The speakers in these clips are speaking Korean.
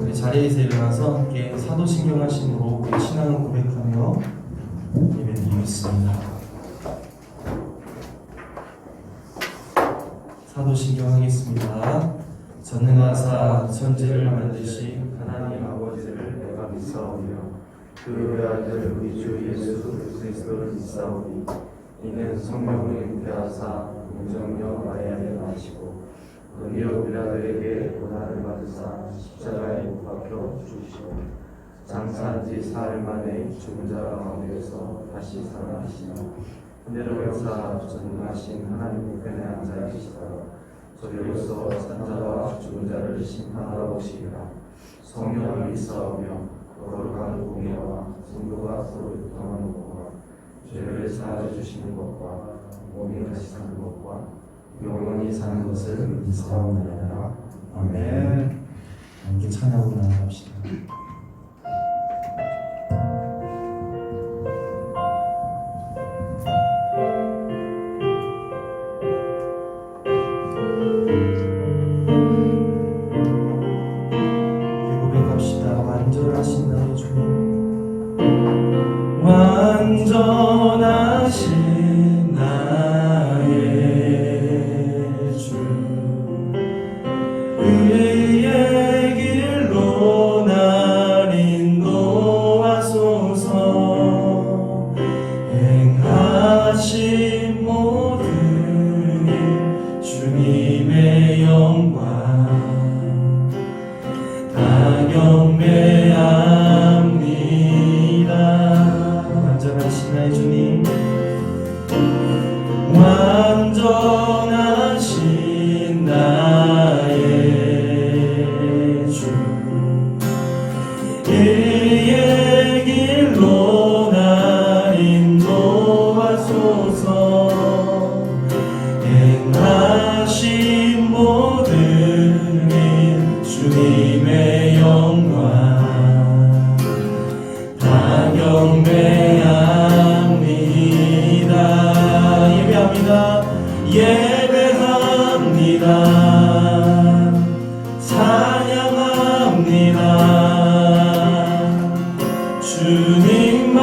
우리 자리에서 일어나서 함께 사도신경하심으로 우리 신앙을 고백하며 예배드리겠습니다. 사도신경하겠습니다. 전능하사 천지를 만드신 하나님 아버지를 내가 믿사오며 그 외아들 우리 주 예수 그리스도를 믿사오니 이는 성령을 잉태하사 공정녀 마리아를 낳으시고 본디오 빌라도에게 고난을 받으사 십자가에 못 박혀 죽으시고 장사한 지 사흘 만에 죽은 자 가운데서 다시 살아나시며 하늘의 역사 전능하신 하나님 우편에 앉아 계시다. 저리로서 산자와 죽은 자를 심판하러 오시리라. 성령을 믿사오며 거룩한 공예와 성도가 서로 교통하는 것과 죄를 사하여 주시는 것과 몸이 다시 사는 것과 영원히 사는 것을 믿사옵나이다. 아멘. 함께 찬양으로 나아갑시다. 완전하신 나의 주님, 완전하신 나의 주, 의의 길로 날 인도하소서. 행하신 모든 일 주님의 영광 다 경배합니다. 완전하신 나의 주님, 완전하신 나의 주, 의의 길로 날 인도하소서. 행하신 모든 일 주님의 영광 다 경배합니다. 예배합니다. 찬양합니다. 주님만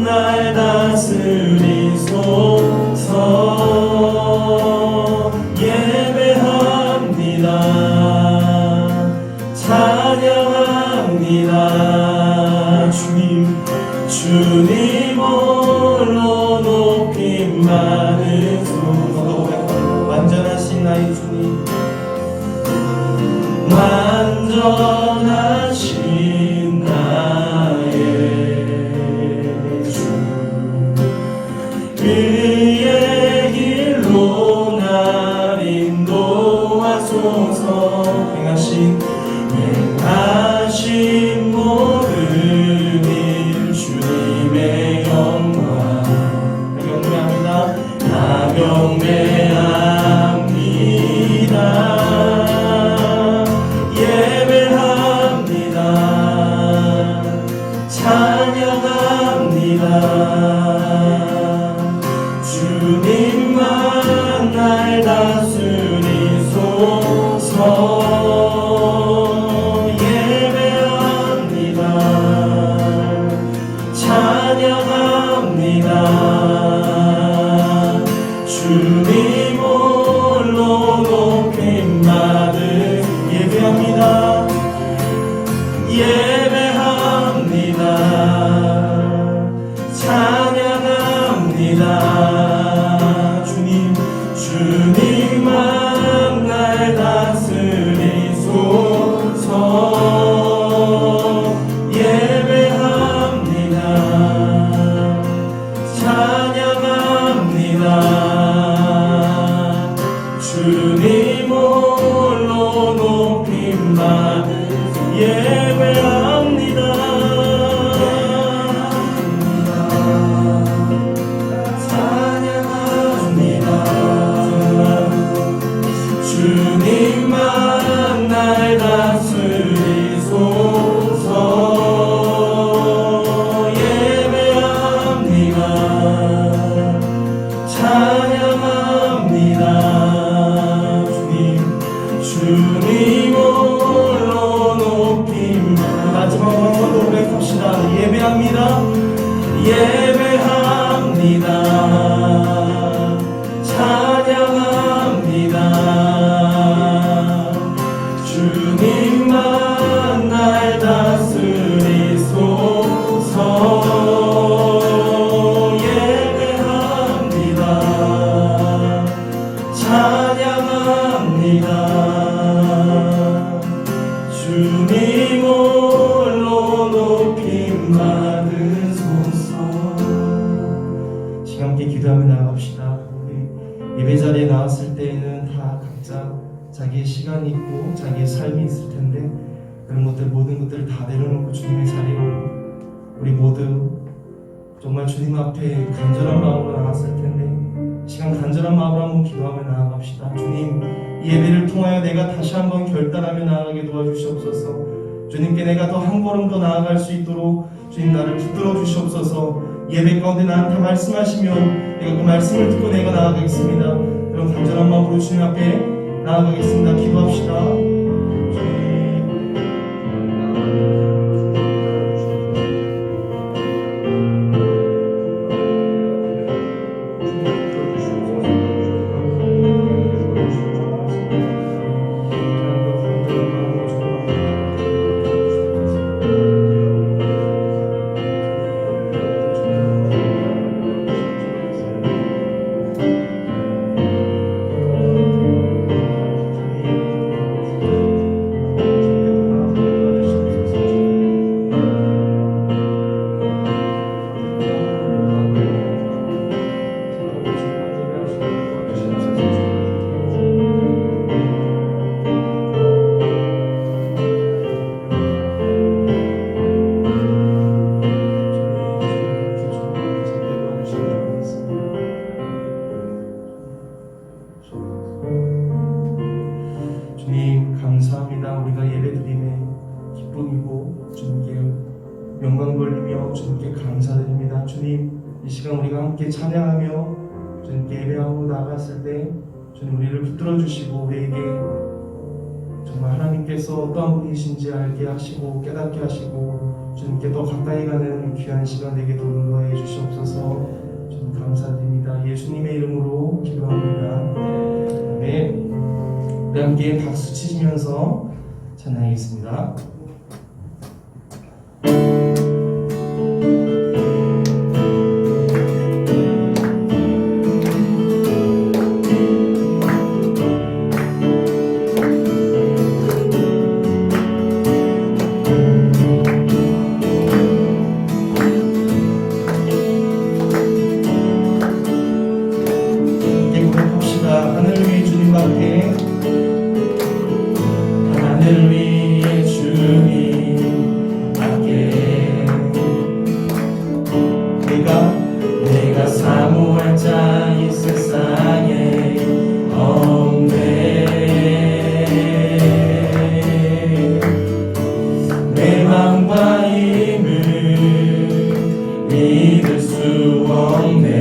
날 다스리소서. 예배합니다. 찬양합니다. 주님 홀로 높임 받으소서. 완전하신 나의 주님, 완전하신 나의 주, 의의 길로 날 인도하소서. 행하신 모든 일 주님의 영광 다 경배합니다. 예배합니다. 찬양합니다. 주님만 날 다스리소서. 찬양합니다. 예배합니다. 찬양합니다. 주님만 날 다스리소서. 예배합니다. 찬양합니다. 주님 홀로 높임 받으소서. 시간 함께 기도하며 나아갑시다. 우리 예배 자리에 나왔을 때에는 다 각자 자기의 시간이 있고 자기의 삶이 있을 텐데, 그런 것들 모든 것들을 다 내려놓고 주님의 자리로 우리 모두 정말 주님 앞에 간절한 마음으로 나왔을 텐데, 시간 간절한 마음으로 한번 기도하며 나아갑시다. 주님, 이 예배를 통하여 내가 다시 한번 결단하며 나아가게 도와주시옵소서. 주님께 내가 더 한 걸음 더 나아갈 수 있도록 주님 나를 붙들어 주시옵소서. 예배 가운데 나한테 말씀하시면 내가 그 말씀을 듣고 내가 나아가겠습니다. 그럼 간절한 마음으로 주님 앞에 나아가겠습니다. 기도합시다. 주님 감사합니다. 우리가 예배드림의 기쁨이고 주님께 영광 돌리며 주님께 감사드립니다. 주님, 이 시간 우리가 함께 찬양하며 주님께 예배하고 나갔을 때 주님 우리를 붙들어 주시고 우리에게 정말 하나님께서 어떠한 분이신지 알게 하시고 깨닫게 하시고 주님께 더 가까이 가는 귀한 시간 내게 도루해 주시옵소서. 주님 감사드립니다. 예수님의 이름으로 기도합니다. 네. 우리 함께 박수 치시면서 찬양하겠습니다. 하늘 위에 주님밖에 하늘 위에 주님밖에 내가 사모할 자 이 세상에 없네. 내 맘과 힘을 믿을 수 없네.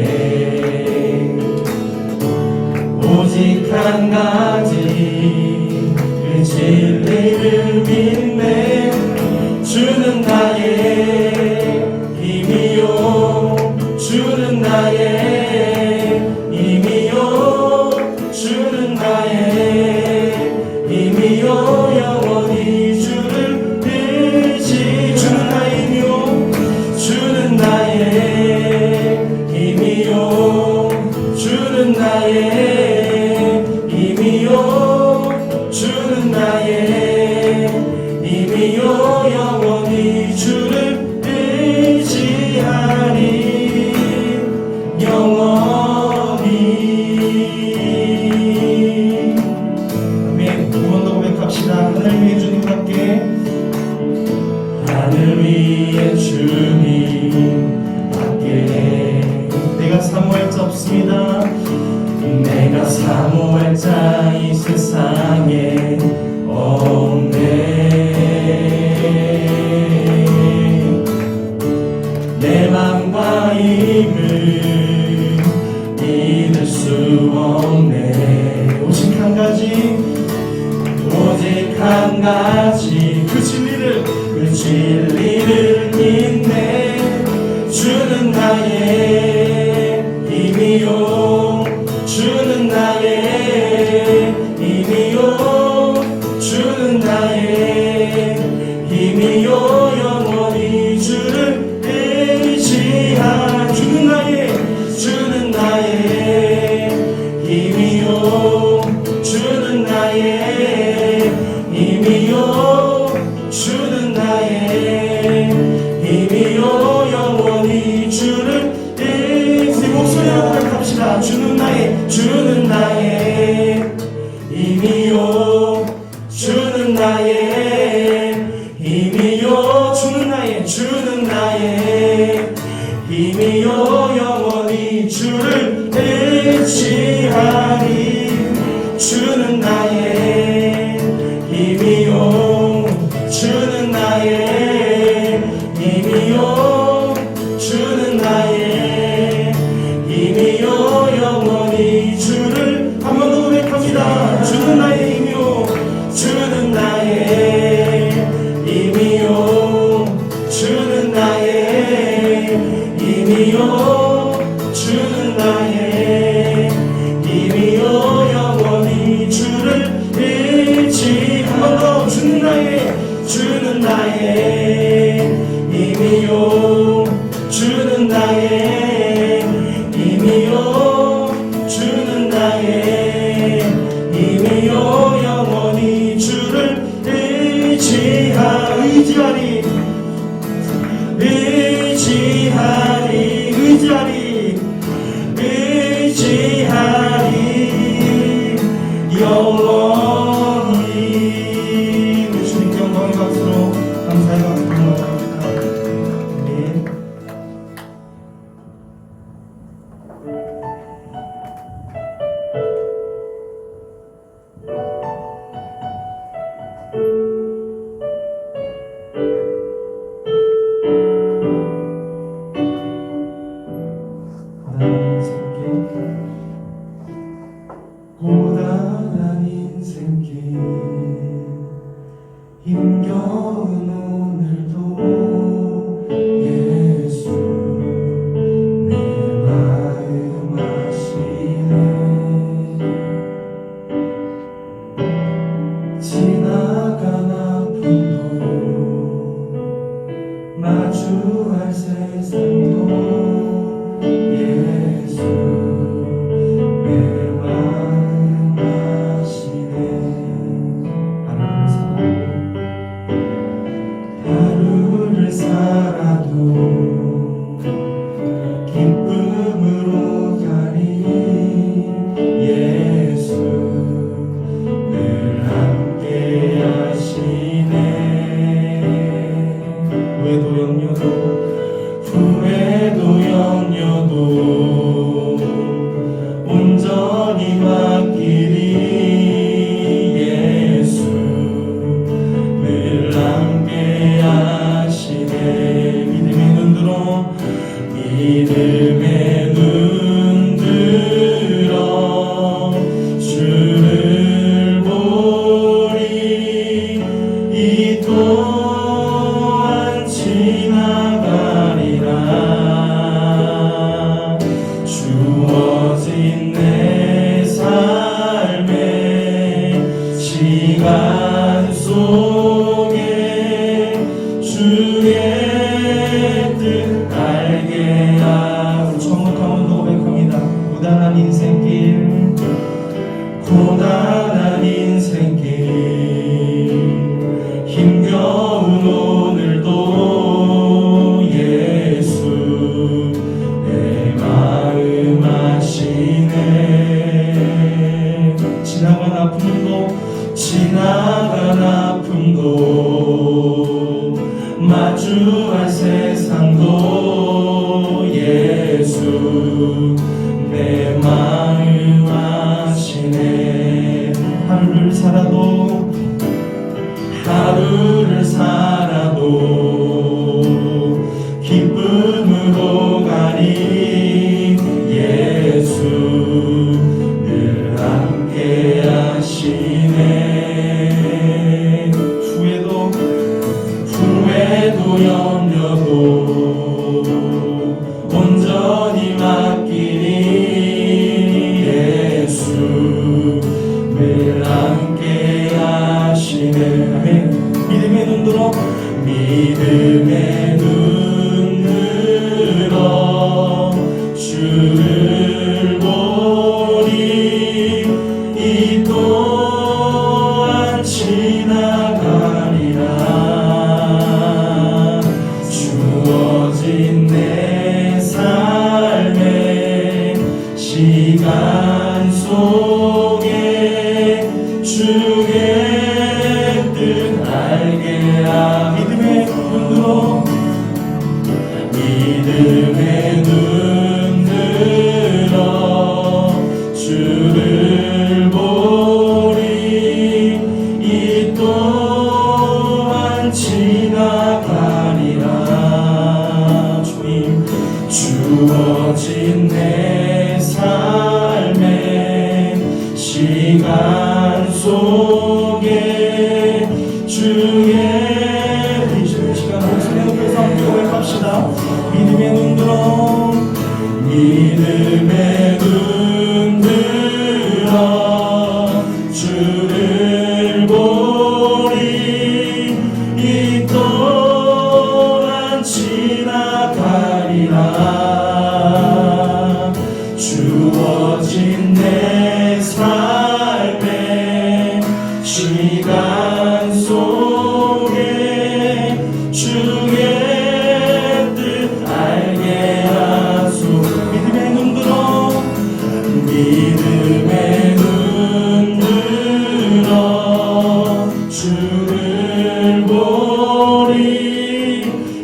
오직 한 가지 그 진리를 믿네. 주는 나의 힘이요, 주는 나의 힘이요, 주는 나의 힘이요. 영원히 주를 의지. 주는 나의 힘이요, 주는 나의 힘이요, 주는 나의 힘이요, 주는 나의 힘이요. 영원히 주를 의지하리. 영원히. 아멘. 두 번 더 고백합시다. 하늘 위에 주님밖에 하늘 위에 주님밖에 내가 사모할 자 없습니다. 내가 사모할 자 이 세상에 없네. 내 맘과 힘을 믿을 수 없네. 오직 한 가지, 오직 한 가지 그 진리를 그 진리를 믿네. 주는 나의 힘이요 영원히 주를 의지하 주는 나의 힘이요 주는 나의 힘이요 주는 나의 힘이요 영원히 주를 의지 목소리로 고백합시다. 주는 나의 힘이요 주는 나의 힘이요 주는 나의 힘이요 영원히 주를 의지하리 주는 나의 힘이요 주는 나의 힘이요 주는 나의 힘이요 영원히 주를 한 번 더 고백합니다. 주는 나의 힘이요 주는 나의 힘이요 주는 나의 힘이요 주는 나의 힘이요 영원히 주를 의지 한 번 더 주는 나의 힘이요 주는 나의 힘이요 주는 나의 힘이요 영원히 주를 의지하리 영원히 주님 영광의 박수로 감사의 박수 드립니다. 아멘. 고단한 인생길 힘겨운 오늘도 예수 내 마음 아시네 지나간 아픔도 마주할 세상도 예수 내 마음 아시네 하루를 살아도 기쁨으로 가리 예수 늘 함께 하시네 후회도 염려도 온전히 맡기리 예수 늘 함께 하시네 믿음의 눈 들어 주를 보리 이 또한 지나가리라 주어진 내 삶의 시간 속에 주의 뜻 알게 하고 처음부터 한 번 더 고백합니다. 고단한 인생길 힘겨운 오늘도 예수 내 마음 아시네 지나간 아픔도 마주할 세상도 예수 내 마음 아시네 하루를 살아도 기쁨으로 가리 예수 늘 함께 하시네 후회도 염려도 온전히 맡기니 예수 늘 함께 하시네 주시네. 아멘. 믿음의 눈 들어, 믿음의 눈 들어 주를 보리. 이 또한 지나가리라. 주어진 내 삶의 시간 속에 주의 뜻 알게 하. 믿음의 눈 들어, 믿음의 눈 들어 주를 보리. 이 또한 지나가리라. 주님, 주어진 내 삶의 시간 속에 주의 이 시간 손에 높여서 함께 고백합시다. 믿음의 눈 들어, 믿음의 눈 들어 주를 보리. 이 또한 지나가리라. 주어진 내 삶의 시간 속에 주의 뜻 알게 하소. 믿음의 눈 들어, 믿음의 눈 들어 주를 보리.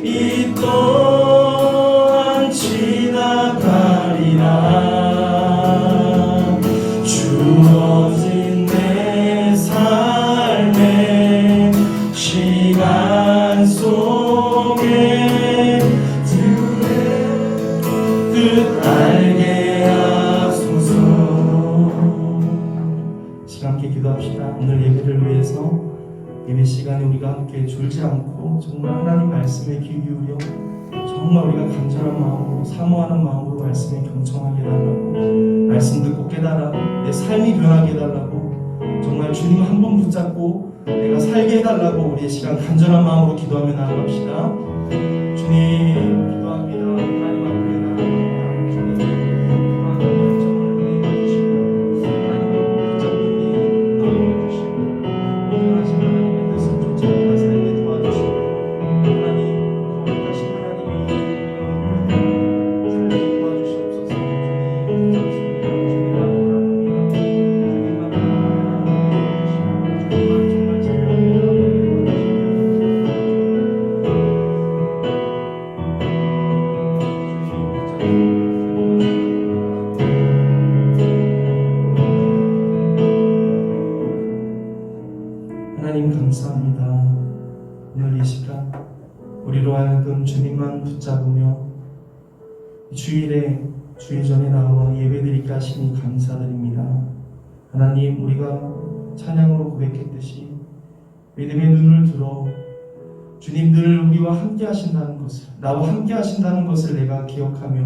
이 또한 지나가리라. 주어진 내 삶의 시간 속에 주의 뜻 알게 하소서. 시간 함께 기도합시다. 오늘 예배를 위해서 예배 시간에 우리가 함께 졸지 않고 정말 하나님 말씀에 귀 기울여 정말 우리가 간절한 마음으로 사모하는 마음으로 말씀에 경청하게 해달라고, 말씀 듣고 깨달아 내 삶이 변하게 해달라고, 정말 주님 한 번 붙잡고 내가 살게 해달라고 우리의 시간 간절한 마음으로 기도하며 나아갑시다. 주님 기도합니다. 하나님 앞에 나아갑니다. 주님 기도하는 결정을 해주시고 하나님 붙잡고 나아주시고 인하신 하나님의 뜻을 쫓아가 살게 도와주시고 하나님 거룩하신 하나님의 살게 도와주시옵소서. 주님 붙잡습니다. 주님만 바라봅니다. 주님만 바라봅니다. 주님만 정말 제명하게 하나님 감사합니다. 오늘 이 시간 우리로 하여금 주님만 붙잡으며 주일에 주일 전에 나와 예배드리게 하시니 감사드립니다. 하나님, 우리가 찬양으로 고백했듯이 믿음의 눈을 들어 주님 늘 우리와 함께 하신다는 것을, 나와 함께 하신다는 것을 내가 기억하며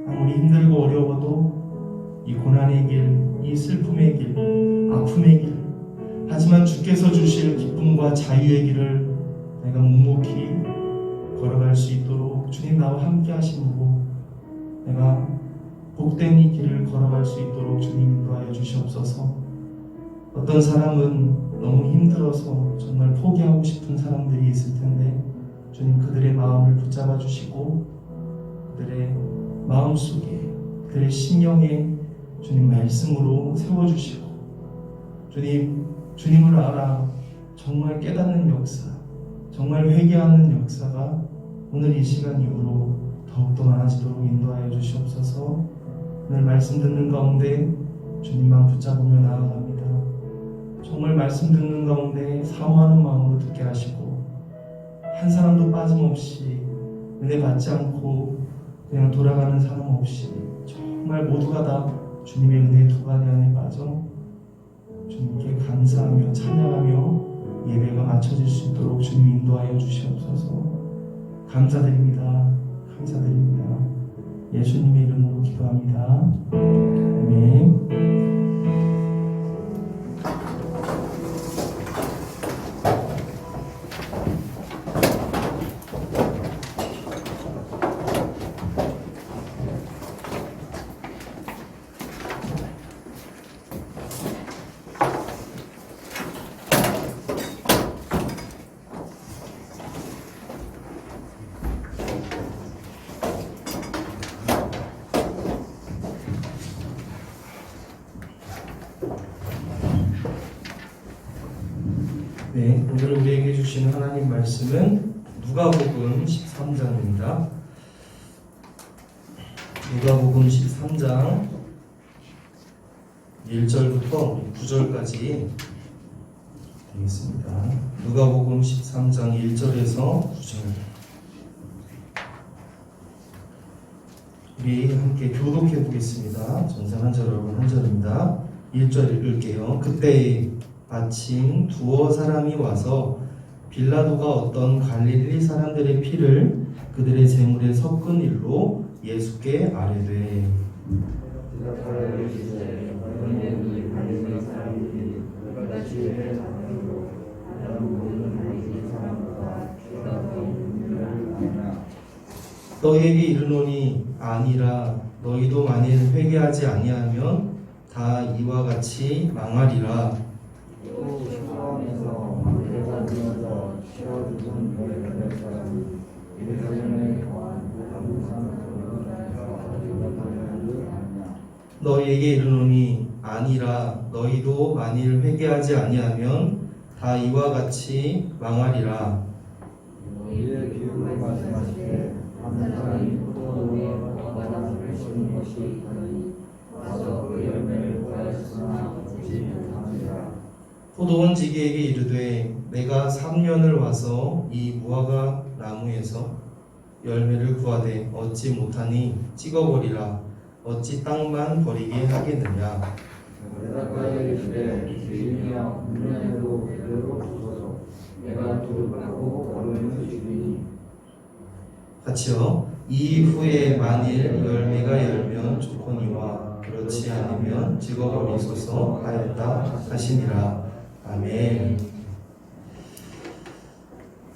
아무리 힘들고 어려워도 이 고난의 길, 이 슬픔의 길, 아픔의 길, 하지만 주께서 주실 기쁨과 자유의 길을 내가 묵묵히 걸어갈 수 있도록 주님 나와 함께 하심으로 내가 복된 이 길을 걸어갈 수 있도록 주님 인도하여 주시옵소서. 어떤 사람은 너무 힘들어서 정말 포기하고 싶은 사람들이 있을 텐데 주님 그들의 마음을 붙잡아 주시고 그들의 마음속에, 그들의 심령에 주님 말씀으로 세워주시고 주님을 알아 정말 깨닫는 역사, 정말 회개하는 역사가 오늘 이 시간 이후로 더욱더 많아지도록 인도하여 주시옵소서. 오늘 말씀 듣는 가운데 주님만 붙잡으며 나아갑니다. 정말 말씀 듣는 가운데 사모하는 마음으로 듣게 하시고 한 사람도 빠짐없이 은혜 받지 않고 그냥 돌아가는 사람 없이 정말 모두가 다 주님의 은혜 두 가지 안에 빠져 주님께 감사하며 찬양하며 예배가 맞춰질 수 있도록 주님 인도하여 주시옵소서. 감사드립니다. 감사드립니다. 예수님의 이름으로 기도합니다. 아멘. 오늘 우리에게 주시는 하나님 말씀은 누가복음 13장입니다. 누가복음 13장 1절부터 9절까지 되겠습니다. 누가복음 13장 1절에서 9절. 우리 함께 교독해 보겠습니다. 전상 한 절, 여러분 한 절입니다. 1절 읽을게요. 그때 마침 두어 사람이 와서 빌라도가 어떤 갈릴리 사람들의 피를 그들의 제물에 섞은 일로 예수께 아뢰되 너희에게 이르노니 아니라 너희도 만일 회개하지 아니하면 다 이와 같이 망하리라. 너희에게 이르노니 아니라 너희도 만일 회개하지 아니하면 다 이와 같이 망하리라. 너희의 비유로 말씀하시되 한 사람이 포도원에 바다를 심은 것이 있더니 와서 그 열매를 보았으나 얻지 못하니라. 포도원 지기에게 이르되 내가 3년을 와서 이 무화과 나무에서 열매를 구하되 얻지 못하니 찍어버리라. 어찌 땅만 버리게 하겠느냐. 대답하여 이르되 주인이여 문면으로 그대로 주소서. 내가 돌파고 얼음을 주리니. 같이요. 이후에 만일 열매가 열면 좋거니와 그렇지 않으면 찍어버리소서 하였다 하시니라. 아멘.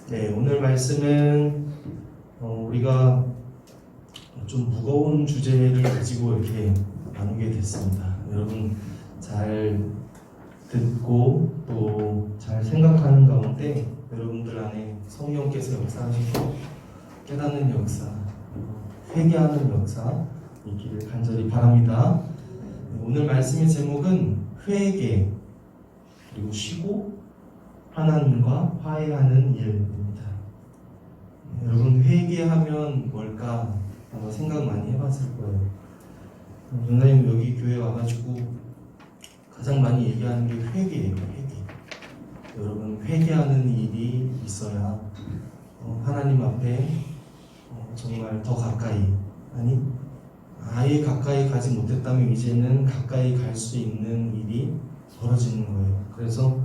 네, 오늘 말씀은 우리가 좀 무거운 주제를 가지고 이렇게 나누게 됐습니다. 여러분 잘 듣고 또 잘 생각하는 가운데 여러분들 안에 성령께서 역사하시고 깨닫는 역사, 회개하는 역사 있기를 간절히 바랍니다. 오늘 말씀의 제목은 회개 그리고 쉬고 하나님과 화해하는 일입니다. 여러분 회개하면 뭘까 생각 많이 해봤을 거예요. 전사님 여기 교회 와가지고 가장 많이 얘기하는 게 회개예요. 회개. 여러분 회개하는 일이 있어야 하나님 앞에 정말 더 가까이, 아니 아예 가까이 가지 못했다면 이제는 가까이 갈 수 있는 일이 벌어지는 거예요. 그래서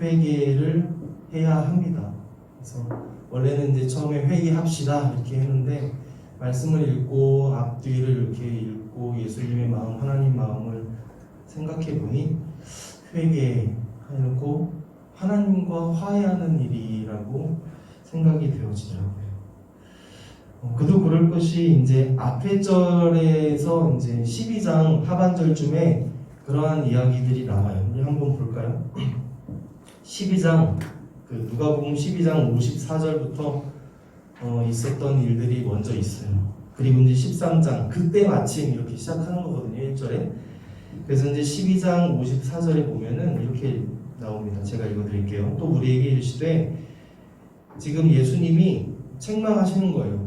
회개를 해야 합니다. 그래서 원래는 이제 처음에 회개합시다 이렇게 했는데 말씀을 읽고 앞뒤를 이렇게 읽고 예수님의 마음, 하나님 마음을 생각해 보니 회개하고 하나님과 화해하는 일이라고 생각이 되어지더라고요. 그도 그럴 것이 이제 앞에 절에서 이제 12장 하반절쯤에 그러한 이야기들이 나와요. 우리 한번 볼까요? 12장 누가복음 12장 54절부터 있었던 일들이 먼저 있어요. 그리고 이제 13장 그때 마침 이렇게 시작하는 거거든요. 1절에. 그래서 이제 12장 54절에 보면은 이렇게 나옵니다. 제가 읽어드릴게요. 또 우리에게 이르시되 지금 예수님이 책망하시는 거예요.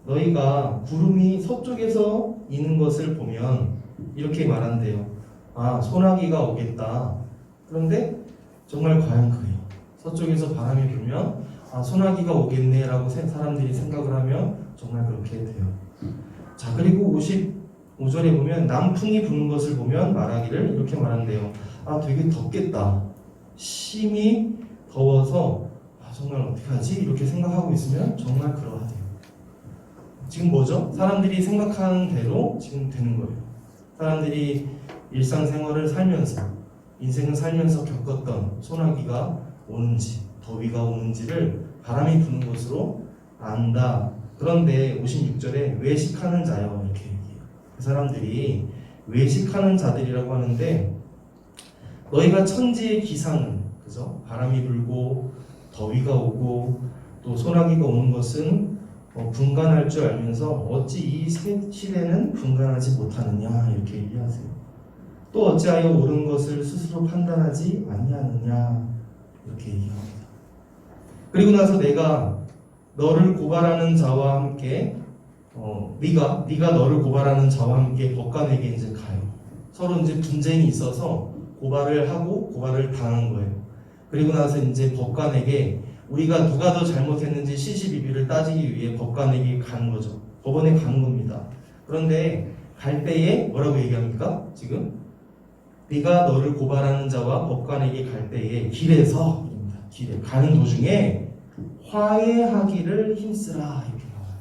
너희가 구름이 서쪽에서 이는 것을 보면 이렇게 말한대요. 아, 소나기가 오겠다. 그런데 정말 과연 그래요. 서쪽에서 바람이 불면 아, 소나기가 오겠네라고 사람들이 생각을 하면 정말 그렇게 돼요. 자, 그리고 55절에 보면 남풍이 부는 것을 보면 말하기를 이렇게 말한대요. 아, 되게 덥겠다. 심히 더워서 아, 정말 어떡하지? 이렇게 생각하고 있으면 정말 그러하대요. 지금 뭐죠? 사람들이 생각하는 대로 지금 되는 거예요. 사람들이 일상생활을 살면서 인생을 살면서 겪었던 소나기가 오는지 더위가 오는지를 바람이 부는 것으로 안다. 그런데 56절에 외식하는 자여 이렇게 얘기해요. 그 사람들이 외식하는 자들이라고 하는데 너희가 천지의 기상은 그죠? 바람이 불고 더위가 오고 또 소나기가 오는 것은 분간할 줄 알면서 어찌 이 시대는 분간하지 못하느냐 이렇게 얘기하세요. 또 어찌하여 옳은 것을 스스로 판단하지 아니하느냐 이렇게 얘기합니다. 그리고 나서 내가 너를 고발하는 자와 함께 네가 너를 고발하는 자와 함께 법관에게 이제 가요. 서로 이제 분쟁이 있어서 고발을 하고 고발을 당한 거예요. 그리고 나서 이제 법관에게 우리가 누가 더 잘못했는지 시시비비를 따지기 위해 법관에게 가는 거죠. 법원에 가는 겁니다. 그런데 갈 때에 뭐라고 얘기합니까? 지금 네가 너를 고발하는 자와 법관에게 갈 때에 길에서 길에 가는 도중에 화해하기를 힘쓰라 이렇게 나와요.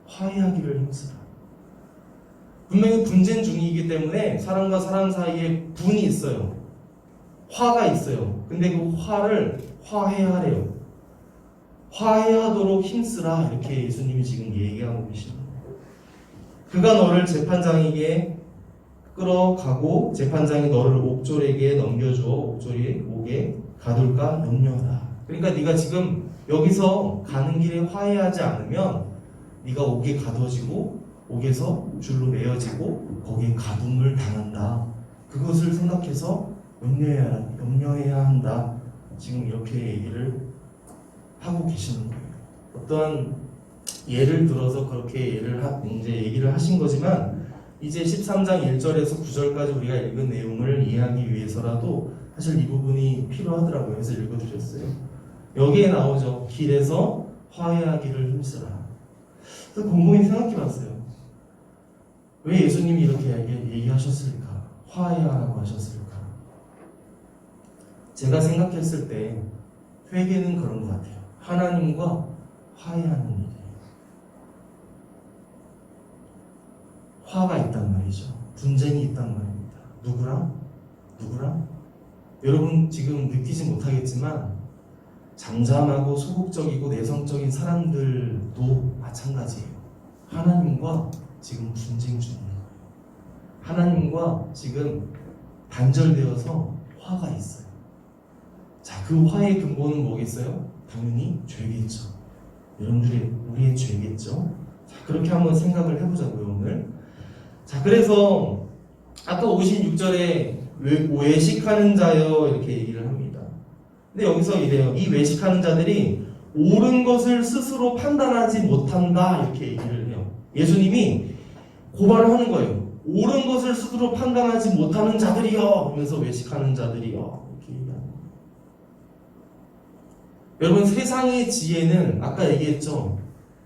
화해하기를 힘쓰라. 분명히 분쟁 중이기 때문에 사람과 사람 사이에 분이 있어요. 화가 있어요. 근데 그 화를 화해하래요. 화해하도록 힘쓰라 이렇게 예수님이 지금 얘기하고 계십니다. 그가 너를 재판장에게 끌어가고 재판장이 너를 옥졸에게 넘겨주어 옥졸이 옥에 가둘까 염려하라. 그러니까 네가 지금 여기서 가는 길에 화해하지 않으면 네가 옥에 가둬지고 옥에서 줄로 매어지고 거기에 가둠을 당한다. 그것을 생각해서 염려해야 한다. 지금 이렇게 얘기를 하고 계시는 거예요. 어떠한 예를 들어서 그렇게 이제 얘기를 하신 거지만 이제 13장 1절에서 9절까지 우리가 읽은 내용을 이해하기 위해서라도 사실 이 부분이 필요하더라고요. 그래서 읽어드렸어요. 여기에 나오죠. 길에서 화해하기를 힘쓰라. 그래서 곰곰이 생각해봤어요. 왜 예수님이 이렇게 얘기하셨을까? 화해하라고 하셨을까? 제가 생각했을 때 회개는 그런 것 같아요. 하나님과 화해하는 일이에요. 화가 있단 말이죠. 분쟁이 있단 말입니다. 누구랑? 여러분 지금 느끼지 못하겠지만 잠잠하고 소극적이고 내성적인 사람들도 마찬가지예요. 하나님과 지금 분쟁 중인 거예요. 하나님과 지금 단절되어서 화가 있어요. 자, 그 화의 근본은 뭐겠어요? 당연히 죄겠죠. 여러분들이 우리의 죄겠죠. 자, 그렇게 한번 생각을 해보자고요, 오늘. 자, 그래서 아까 56절에 외식하는 자여 이렇게 얘기를 합니다. 근데 여기서 이래요. 이 외식하는 자들이 옳은 것을 스스로 판단하지 못한다 이렇게 얘기를 해요. 예수님이 고발을 하는 거예요. 옳은 것을 스스로 판단하지 못하는 자들이여 하면서 외식하는 자들이여 이렇게 얘기하는 거예요. 여러분 세상의 지혜는 아까 얘기했죠.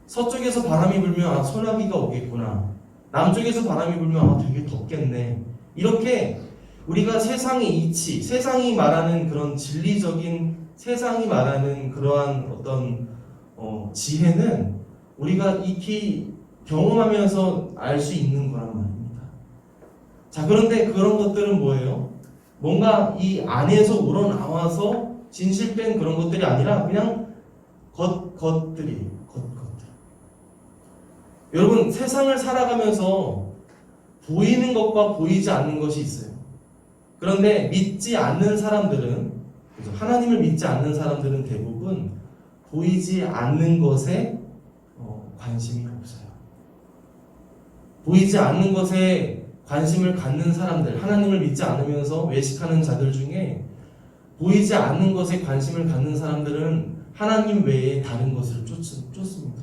서쪽에서 바람이 불면 소나기가 오겠구나. 남쪽에서 바람이 불면 되게 덥겠네. 이렇게 우리가 세상의 이치, 세상이 말하는 그런 진리적인 세상이 말하는 그러한 어떤 지혜는 우리가 익히 경험하면서 알 수 있는 거란 말입니다. 자, 그런데 그런 것들은 뭐예요? 뭔가 이 안에서 우러나와서 진실된 그런 것들이 아니라 그냥 겉들이에요. 여러분 세상을 살아가면서 보이는 것과 보이지 않는 것이 있어요. 그런데 믿지 않는 사람들은 하나님을 믿지 않는 사람들은 대부분 보이지 않는 것에 관심이 없어요. 보이지 않는 것에 관심을 갖는 사람들, 하나님을 믿지 않으면서 외식하는 자들 중에 보이지 않는 것에 관심을 갖는 사람들은 하나님 외에 다른 것을 쫓습니다.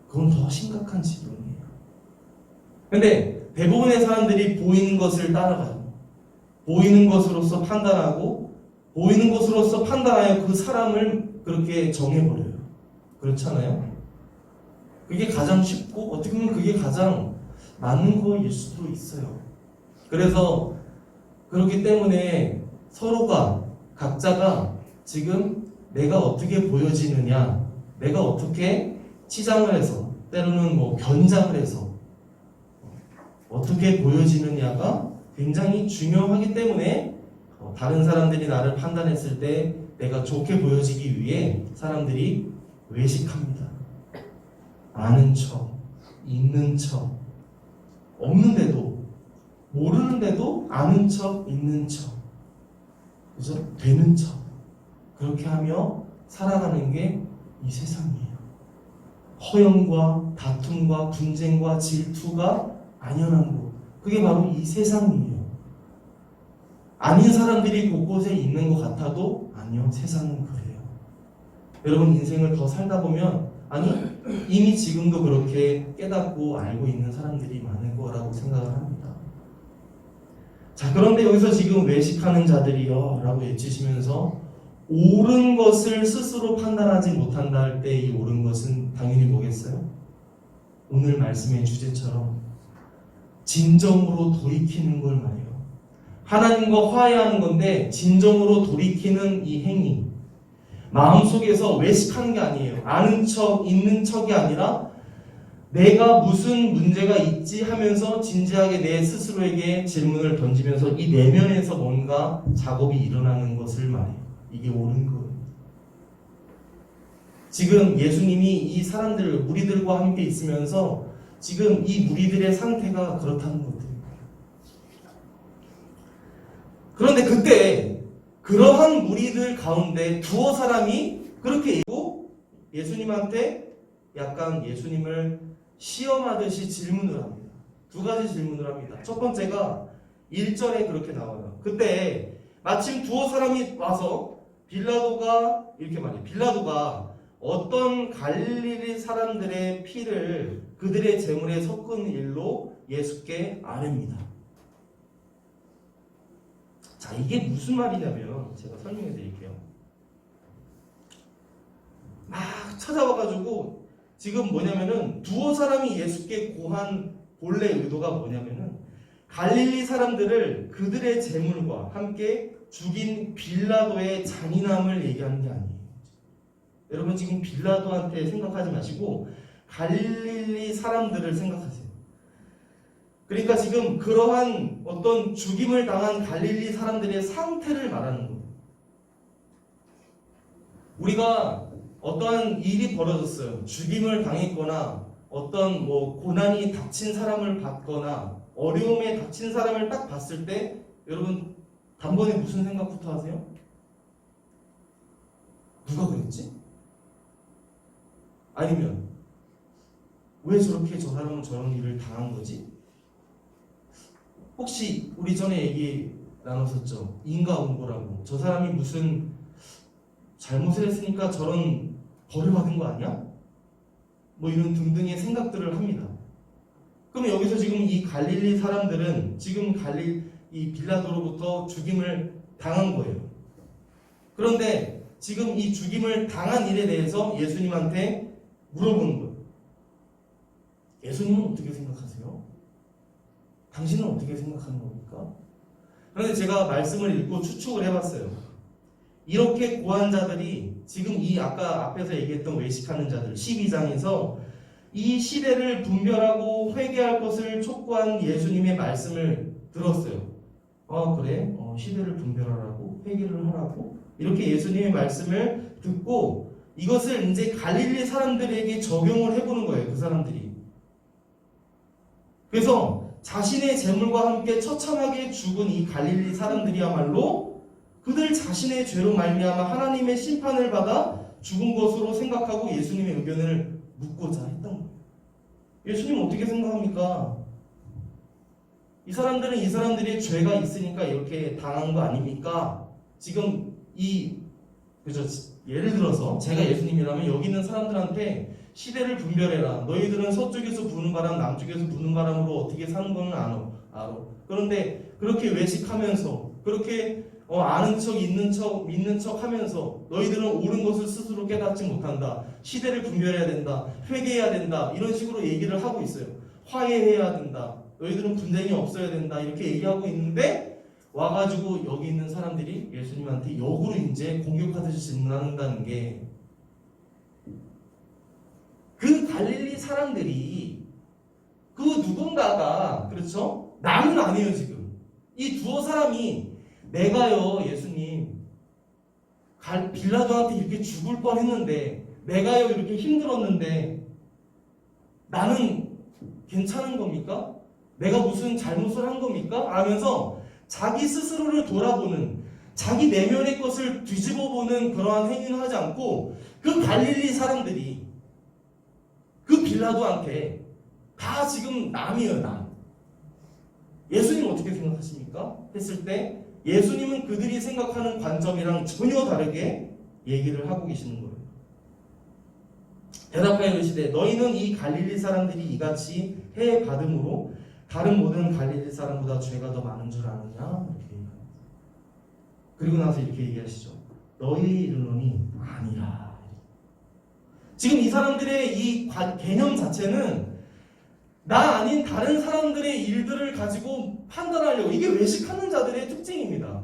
그건 더 심각한 지경이에요. 근데 대부분의 사람들이 보이는 것을 따라가요. 보이는 것으로서 판단하고 보이는 것으로서 판단하여 그 사람을 그렇게 정해버려요. 그렇잖아요? 그게 가장 쉽고 어떻게 보면 그게 가장 맞는 거일 수도 있어요. 그래서 그렇기 때문에 서로가 각자가 지금 내가 어떻게 보여지느냐, 내가 어떻게 치장을 해서 때로는 변장을 해서 어떻게 보여지느냐가 굉장히 중요하기 때문에 다른 사람들이 나를 판단했을 때 내가 좋게 보여지기 위해 사람들이 외식합니다. 아는 척, 있는 척, 없는데도 모르는데도 아는 척, 있는 척, 그죠? 되는 척 그렇게 하며 살아가는 게 이 세상이에요. 허영과 다툼과 분쟁과 질투가 만연한 곳, 그게 바로 이 세상이에요. 아닌 사람들이 곳곳에 있는 것 같아도 아니요, 세상은 그래요. 여러분 인생을 더 살다 보면 아니 이미 지금도 그렇게 깨닫고 알고 있는 사람들이 많을 거라고 생각을 합니다. 자, 그런데 여기서 지금 외식하는 자들이요 라고 외치시면서 옳은 것을 스스로 판단하지 못한다 할 때 이 옳은 것은 당연히 뭐겠어요? 오늘 말씀의 주제처럼 진정으로 돌이키는 걸 말해요. 하나님과 화해하는 건데 진정으로 돌이키는 이 행위, 마음속에서 외식하는 게 아니에요. 아는 척, 있는 척이 아니라 내가 무슨 문제가 있지 하면서 진지하게 내 스스로에게 질문을 던지면서 이 내면에서 뭔가 작업이 일어나는 것을 말해요. 이게 옳은 거예요. 지금 예수님이 이 사람들, 무리들과 함께 있으면서 지금 이 무리들의 상태가 그렇다는 것들입니다. 그런데 그때 그러한 무리들 가운데 두어 사람이 그렇게 있고 예수님한테 약간 예수님을 시험하듯이 질문을 합니다. 두 가지 질문을 합니다. 첫 번째가 1절에 그렇게 나와요. 그때 마침 두어 사람이 와서 빌라도가 이렇게 말해요. 빌라도가 어떤 갈릴리 사람들의 피를 그들의 제물에 섞은 일로 예수께 아뢰입니다. 자, 이게 무슨 말이냐면 제가 설명해 드릴게요. 막 찾아와가지고 지금 뭐냐면은 두어 사람이 예수께 고한 본래 의도가 뭐냐면은 갈릴리 사람들을 그들의 제물과 함께 죽인 빌라도의 잔인함을 얘기하는 게 아니에요. 여러분 지금 빌라도한테 생각하지 마시고 갈릴리 사람들을 생각하세요. 그러니까 지금 그러한 어떤 죽임을 당한 갈릴리 사람들의 상태를 말하는 거예요. 우리가 어떠한 일이 벌어졌어요. 죽임을 당했거나 어떤 고난이 닥친 사람을 봤거나 어려움에 닥친 사람을 딱 봤을 때 여러분 단번에 무슨 생각부터 하세요? 누가 그랬지? 아니면 왜 저렇게 저 사람은 저런 일을 당한 거지? 혹시 우리 전에 얘기 나눴었죠? 인과응보라고. 저 사람이 무슨 잘못을 했으니까 저런 벌을 받은 거 아니야? 이런 등등의 생각들을 합니다. 그럼 여기서 지금 이 갈릴리 사람들은 지금 이 빌라도로부터 죽임을 당한 거예요. 그런데 지금 이 죽임을 당한 일에 대해서 예수님한테 물어보는 거예요. 예수님은 어떻게 생각하세요? 당신은 어떻게 생각하는 겁니까? 그런데 제가 말씀을 읽고 추측을 해봤어요. 이렇게 고한 자들이 지금 이 아까 앞에서 얘기했던 외식하는 자들 12장에서 이 시대를 분별하고 회개할 것을 촉구한 예수님의 말씀을 들었어요. 그래? 시대를 분별하라고? 회개를 하라고? 이렇게 예수님의 말씀을 듣고 이것을 이제 갈릴리 사람들에게 적용을 해보는 거예요. 그 사람들이. 그래서 자신의 재물과 함께 처참하게 죽은 이 갈릴리 사람들이야말로 그들 자신의 죄로 말미암아 하나님의 심판을 받아 죽은 것으로 생각하고 예수님의 의견을 묻고자 했던 거예요. 예수님 어떻게 생각합니까? 이 사람들은 이 사람들이 죄가 있으니까 이렇게 당한 거 아닙니까? 지금 그죠? 예를 들어서 제가 예수님이라면 여기 있는 사람들한테 시대를 분별해라. 너희들은 서쪽에서 부는 바람, 남쪽에서 부는 바람으로 어떻게 사는 건 알아. 그런데 그렇게 외식하면서 그렇게 아는 척, 있는 척, 믿는 척 하면서 너희들은 옳은 것을 스스로 깨닫지 못한다. 시대를 분별해야 된다. 회개해야 된다. 이런 식으로 얘기를 하고 있어요. 화해해야 된다. 너희들은 분쟁이 없어야 된다. 이렇게 얘기하고 있는데 와가지고 여기 있는 사람들이 예수님한테 역으로 이제 공격하듯이 질문한다는 게 그 갈릴리 사람들이 그 누군가가 그렇죠? 나는 아니에요 지금. 이 두어 사람이 내가요 예수님 빌라도한테 이렇게 죽을 뻔했는데 내가요 이렇게 힘들었는데 나는 괜찮은 겁니까? 내가 무슨 잘못을 한 겁니까? 하면서 자기 스스로를 돌아보는 자기 내면의 것을 뒤집어보는 그러한 행위는 하지 않고 그 갈릴리 사람들이 그 빌라도한테 다 지금 남이에요 남. 예수님 어떻게 생각하십니까? 했을 때 예수님은 그들이 생각하는 관점이랑 전혀 다르게 얘기를 하고 계시는 거예요. 대답하여 이르시되 너희는 이 갈릴리 사람들이 이같이 해 받음으로 다른 모든 갈릴리 사람보다 죄가 더 많은 줄 아느냐? 이렇게 얘기합니다. 그리고 나서 이렇게 얘기하시죠. 너희 이르노니 아니라. 지금 이 사람들의 이 개념 자체는 나 아닌 다른 사람들의 일들을 가지고 판단하려고, 이게 외식하는 자들의 특징입니다.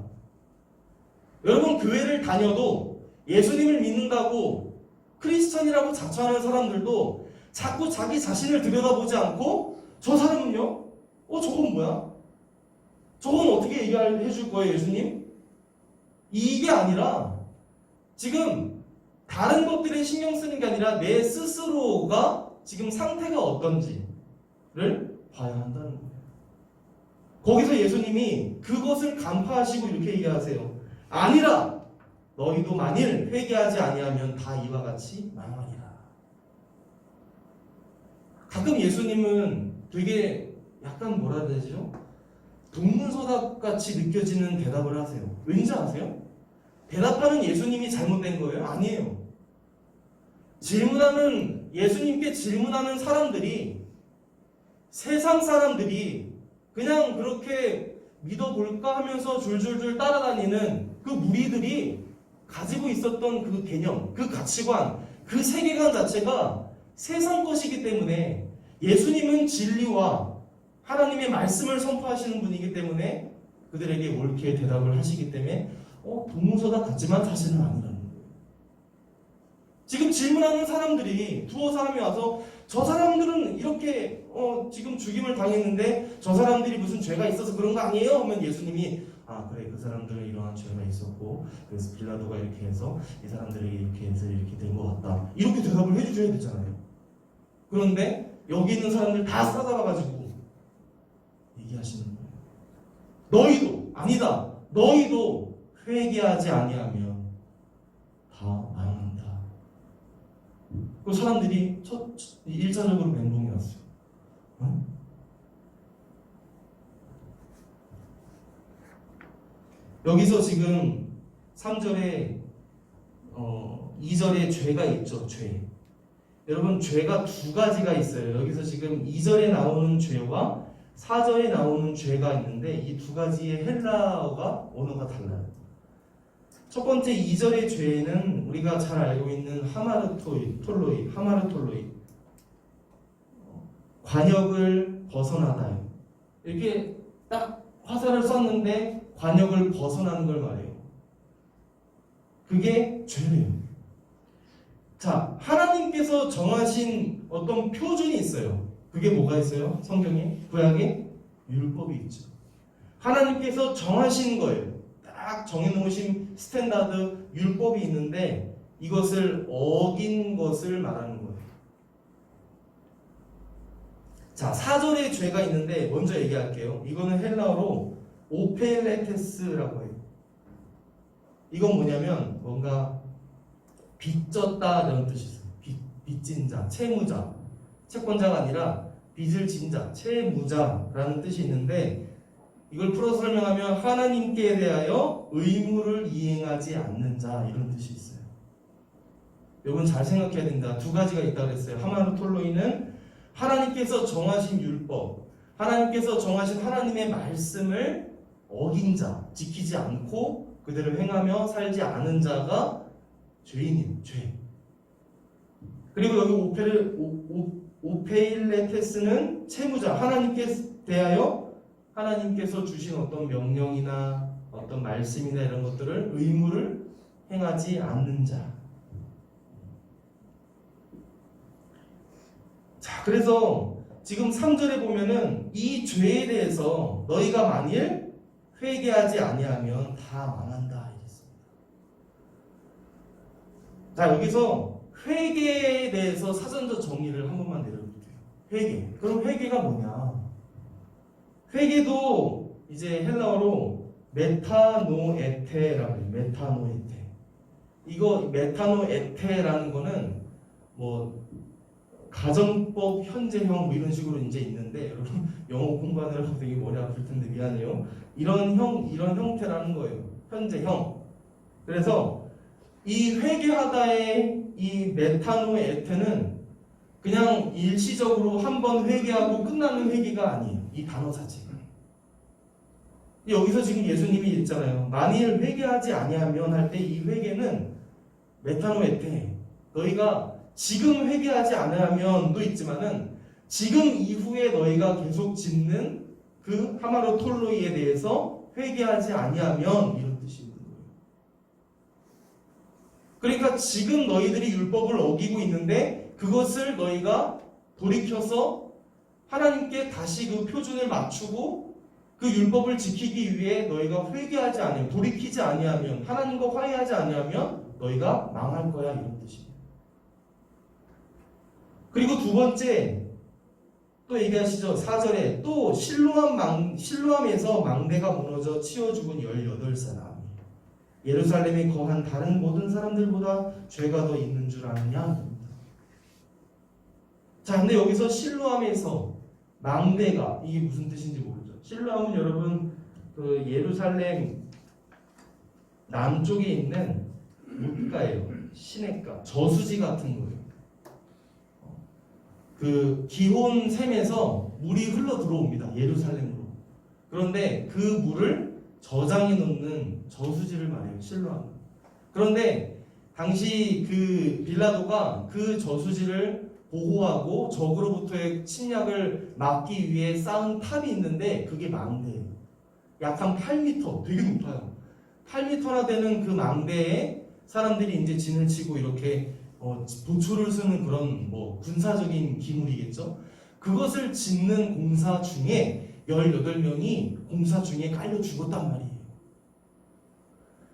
여러분, 교회를 다녀도 예수님을 믿는다고 크리스천이라고 자처하는 사람들도 자꾸 자기 자신을 들여다보지 않고 저 사람은요? 저건 뭐야? 저건 어떻게 얘기해 줄 거예요, 예수님? 이게 아니라 지금 다른 것들에 신경 쓰는 게 아니라 내 스스로가 지금 상태가 어떤지를 봐야 한다는 거예요. 거기서 예수님이 그것을 간파하시고 이렇게 얘기하세요. 아니라 너희도 만일 회개하지 아니하면 다 이와 같이 망하리라. 가끔 예수님은 되게 약간 뭐라 해야 되죠? 동문서답같이 느껴지는 대답을 하세요. 왠지 아세요? 대답하는 예수님이 잘못된 거예요? 아니에요. 예수님께 질문하는 사람들이, 세상 사람들이 그냥 그렇게 믿어볼까 하면서 줄줄줄 따라다니는 그 무리들이 가지고 있었던 그 개념, 그 가치관, 그 세계관 자체가 세상 것이기 때문에 예수님은 진리와 하나님의 말씀을 선포하시는 분이기 때문에 그들에게 옳게 대답을 하시기 때문에 동문서답 같지만 사실은 아니라는 거예요. 지금 질문하는 사람들이, 두어 사람이 와서 저 사람들은 이렇게 지금 죽임을 당했는데 저 사람들이 무슨 죄가 있어서 그런 거 아니에요? 하면 예수님이 그래, 그 사람들은 이러한 죄가 있었고 그래서 빌라도가 이렇게 해서 이 사람들에게 이렇게 해서 이렇게 된 것 같다, 이렇게 대답을 해주셔야 되잖아요. 그런데 여기 있는 사람들 다 싸잡아가지고 얘기하시는 거예요. 너희도 아니다, 너희도 회개하지 아니하면 다 망한다. 그 사람들이 1차적으로 멘붕이 왔어요. 여기서 지금 3절에 2절에 죄가 있죠. 죄. 여러분, 죄가 두 가지가 있어요. 여기서 지금 2절에 나오는 죄와 4절에 나오는 죄가 있는데 이 두 가지의 헬라어가 언어가 달라요. 첫 번째 2절의 죄는 우리가 잘 알고 있는 하마르톨로이, 관역을 벗어나다요. 이렇게 딱 화살을 쐈는데 관역을 벗어나는 걸 말해요. 그게 죄예요. 자, 하나님께서 정하신 어떤 표준이 있어요. 그게 뭐가 있어요? 성경에, 구약에 율법이 있죠. 하나님께서 정하신 거예요. 딱 정해놓으신 스탠다드 율법이 있는데 이것을 어긴 것을 말하는 거예요. 자, 4절의 죄가 있는데 먼저 얘기할게요. 이거는 헬라어로 오펠레테스라고 해요. 이건 뭐냐면 뭔가 빚졌다 이런 뜻이 있어요. 빚진 자, 채무자, 채권자가 아니라 빚을 진 자, 채무자라는 뜻이 있는데 이걸 풀어서 설명하면 하나님께 대하여 의무를 이행하지 않는 자, 이런 뜻이 있어요. 여러분 잘 생각해야 된다. 두 가지가 있다고 했어요. 하마르톨로이는 하나님께서 정하신 율법, 하나님께서 정하신 하나님의 말씀을 어긴 자, 지키지 않고 그대로 행하며 살지 않은 자가 죄인이에요. 죄. 그리고 여기 오페일레테스는 채무자, 하나님께 대하여 하나님께서 주신 어떤 명령이나 어떤 말씀이나 이런 것들을 의무를 행하지 않는 자. 자, 그래서 지금 3절에 보면은 이 죄에 대해서 너희가 만일 회개하지 아니하면 다 망한다 이랬습니다. 자, 여기서 회개에 대해서 사전적 정의를 한 번만 내려볼게요. 회개. 그럼 회개가 뭐냐? 회개도 이제 헬라어로 메타노에테라고 해요. 메타노에테. 이거 메타노에테라는 거는 뭐 가정법 현재형 뭐 이런 식으로 이제 있는데 여러분 영어 공부하느라고 되게 머리 아플 텐데 미안해요. 이런 형태라는 거예요. 현재형. 그래서 이 회개하다의 이 메타노에테는 그냥 일시적으로 한번 회개하고 끝나는 회개가 아니에요. 이 단어 자체가. 여기서 지금 예수님이 있잖아요. 만일 회개하지 아니하면 할 때 이 회개는 메타노에테, 너희가 지금 회개하지 않으면도 있지만은 지금 이후에 너희가 계속 짓는 그 하마로 톨로이에 대해서 회개하지 아니하면 이런 뜻이 있는 거예요. 그러니까 지금 너희들이 율법을 어기고 있는데 그것을 너희가 돌이켜서 하나님께 다시 그 표준을 맞추고 그 율법을 지키기 위해 너희가 회개하지 아니하면, 돌이키지 아니하면, 하나님과 화해하지 아니하면 너희가 망할 거야, 이런 뜻입니다. 그리고 두 번째 또 얘기하시죠. 4절에 또 실로암에서 망대가 무너져 치워 죽은 18사람, 예루살렘에 거한 다른 모든 사람들보다 죄가 더 있는 줄 아느냐. 자, 근데 여기서 실로암에서 망대가, 이게 무슨 뜻인지 모르죠. 실로암은 여러분 그 예루살렘 남쪽에 있는 물가예요. 시냇가, 저수지 같은 거예요. 그 기혼 샘에서 물이 흘러 들어옵니다. 예루살렘으로. 그런데 그 물을 저장해 놓는 저수지를 말해요. 실로암. 그런데 당시 그 빌라도가 그 저수지를 보호하고 적으로부터의 침략을 막기 위해 쌓은 탑이 있는데 그게 망대예요. 약 한 8m, 되게 높아요. 8m나 되는 그 망대에 사람들이 이제 진을 치고 이렇게 보초를 쓰는 그런 군사적인 기물이겠죠. 그것을 짓는 공사 중에 18명이 공사 중에 깔려 죽었단 말이에요.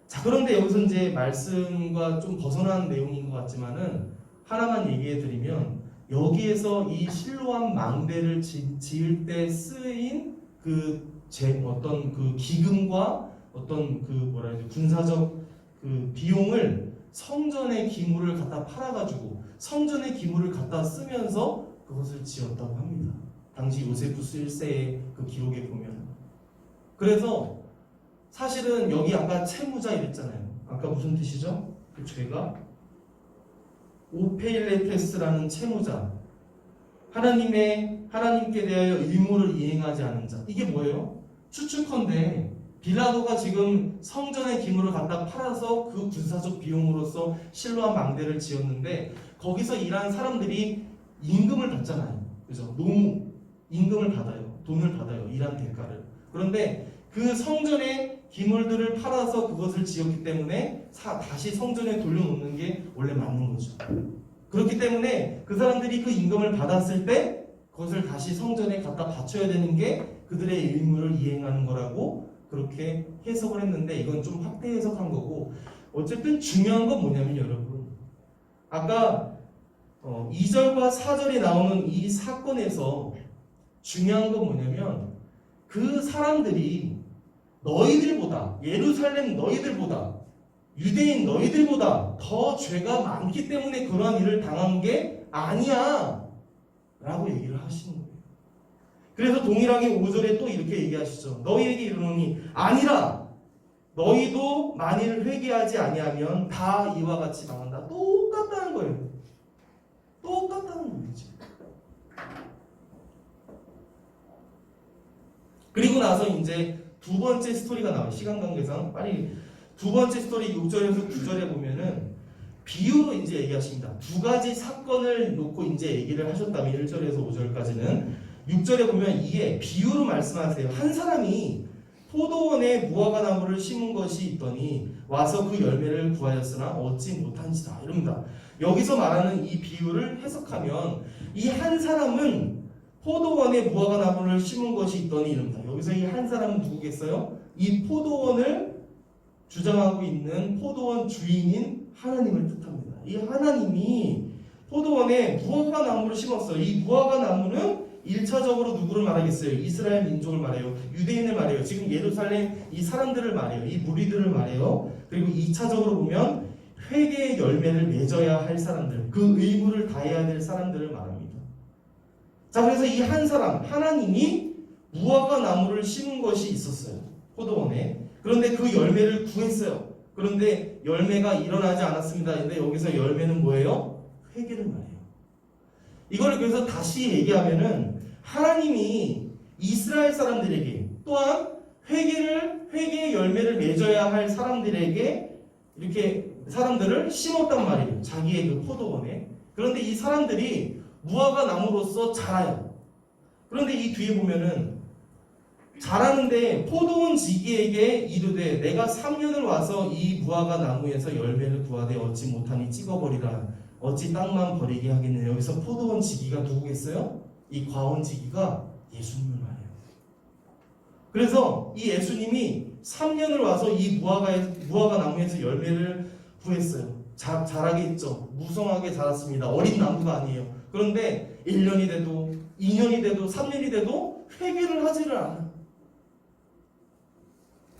자, 그런데 여기서 이제 말씀과 좀 벗어나는 내용인 것 같지만은 하나만 얘기해 드리면, 여기에서 이 실로암 망대를 지을 때 쓰인 어떤 그 기금과 어떤 군사적 그 비용을 성전의 기물을 갖다 팔아가지고 성전의 기물을 갖다 쓰면서 그것을 지었다고 합니다. 당시 요세푸스 1세의 그 기록에 보면. 그래서 사실은 여기 아까 채무자 이랬잖아요. 아까 무슨 뜻이죠? 그 죄가 오페일레테스라는 채무자, 하나님께 대하여 의무를 이행하지 않은 자. 이게 뭐예요? 추측컨대 빌라도가 지금 성전의 기물을 갖다 팔아서 그 군사적 비용으로서 실로암 망대를 지었는데 거기서 일하는 사람들이 임금을 받잖아요. 그죠? 노무 임금을 받아요. 돈을 받아요. 일한 대가를. 그런데 그 성전의 기물들을 팔아서 그것을 지었기 때문에 다시 성전에 돌려놓는 게 원래 맞는 거죠. 그렇기 때문에 그 사람들이 그 임금을 받았을 때 그것을 다시 성전에 갖다 바쳐야 되는 게 그들의 의무를 이행하는 거라고 그렇게 해석을 했는데, 이건 좀 확대 해석한 거고, 어쨌든 중요한 건 뭐냐면 여러분, 아까 2절과 4절이 나오는 이 사건에서 중요한 건 뭐냐면 그 사람들이 너희들보다, 예루살렘 너희들보다, 유대인 너희들보다 더 죄가 많기 때문에 그러한 일을 당한 게 아니야 라고 얘기를 하시는 거예요. 그래서 동일하게 5절에 또 이렇게 얘기하시죠. 너희에게 이르노니 아니라 너희도 만일 회개하지 아니하면 다 이와 같이 망한다. 똑같다는 거예요. 똑같다는 거지. 그리고 나서 이제 두 번째 스토리가 나와요. 시간 관계상 빨리 두 번째 스토리 6절에서 9절에 보면은 비유로 이제 얘기하십니다. 두 가지 사건을 놓고 이제 얘기를 하셨다면 1절에서 5절까지는 6절에 보면 이게 비유로 말씀하세요. 한 사람이 포도원에 무화과 나무를 심은 것이 있더니 와서 그 열매를 구하였으나 얻지 못한지다 이럽니다. 여기서 말하는 이 비유를 해석하면 이 한 사람은 포도원에 무화과 나무를 심은 것이 있더니 이럽니다. 여기서 이 한 사람은 누구겠어요? 이 포도원을 주장하고 있는 포도원 주인인 하나님을 뜻합니다. 이 하나님이 포도원에 무화과 나무를 심었어요. 이 무화과 나무는 1차적으로 누구를 말하겠어요? 이스라엘 민족을 말해요. 유대인을 말해요. 지금 예루살렘 이 사람들을 말해요. 이 무리들을 말해요. 그리고 2차적으로 보면 회개의 열매를 맺어야 할 사람들, 그 의무를 다해야 될 사람들을 말합니다. 자, 그래서 이 한 사람, 하나님이 무화과 나무를 심은 것이 있었어요. 포도원에. 그런데 그 열매를 구했어요. 그런데 열매가 일어나지 않았습니다. 근데 여기서 열매는 뭐예요? 회개를 말해요. 이걸 그래서 다시 얘기하면은 하나님이 이스라엘 사람들에게 또한 회개의 열매를 맺어야 할 사람들에게 이렇게 사람들을 심었단 말이에요. 자기의 그 포도원에. 그런데 이 사람들이 무화과 나무로서 자라요. 그런데 이 뒤에 보면은 자라는데 포도원 지기에게 이르되 내가 3년을 와서 이 무화과 나무에서 열매를 구하되 얻지 못하니 찍어버리라. 어찌 땅만 버리게 하겠느냐. 여기서 포도원 지기가 누구겠어요? 이 과원 지기가 예수님을 말해요. 그래서 이 예수님이 3년을 와서 이 무화과 나무에서 열매를 구했어요. 자라게 했죠. 무성하게 자랐습니다. 어린 나무가 아니에요. 그런데 1년이 돼도 2년이 돼도 3년이 돼도 회개를 하지를 않아요.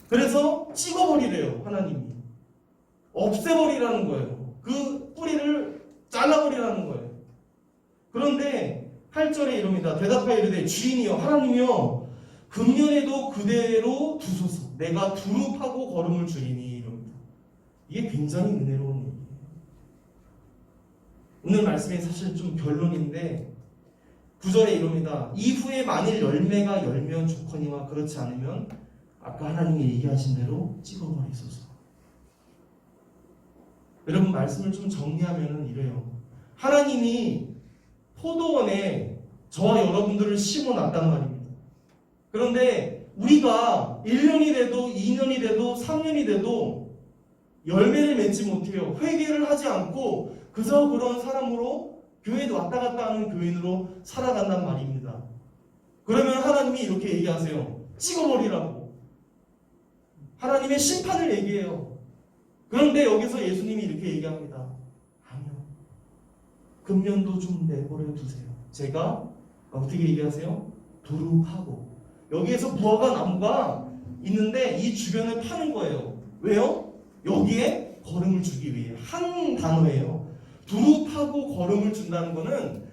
그래서 찍어버리래요. 하나님이. 없애버리라는 거예요. 그 뿌리를 잘라버리라는 거예요. 그런데 8절에 이릅니다. 대답하여 이르되 주인이여 하나님이여 금년에도 그대로 두소서. 내가 두릅하고 걸음을 주리니 이럽니다. 이게 굉장히 은혜로운 얘기예요. 오늘 말씀이 사실 좀 결론인데 9절에 이릅니다. 이후에 만일 열매가 열면 좋거니와 그렇지 않으면 아까 하나님이 얘기하신 대로 찍어버리소서. 여러분 말씀을 좀 정리하면 이래요. 하나님이 포도원에 저와 여러분들을 심어놨단 말입니다. 그런데 우리가 1년이 돼도 2년이 돼도 3년이 돼도 열매를 맺지 못해요. 회개를 하지 않고 그저 그런 사람으로 교회에 왔다 갔다 하는 교인으로 살아간단 말입니다. 그러면 하나님이 이렇게 얘기하세요. 찍어버리라고. 하나님의 심판을 얘기해요. 그런데 여기서 예수님이 이렇게 얘기합니다. 아니요. 금년도 좀 내버려 두세요. 제가 어떻게 얘기하세요? 두릅하고 여기에서 무화과 나무가 있는데 이 주변을 파는 거예요. 왜요? 여기에 거름을 주기 위해. 한 단어예요. 두릅하고 거름을 준다는 거는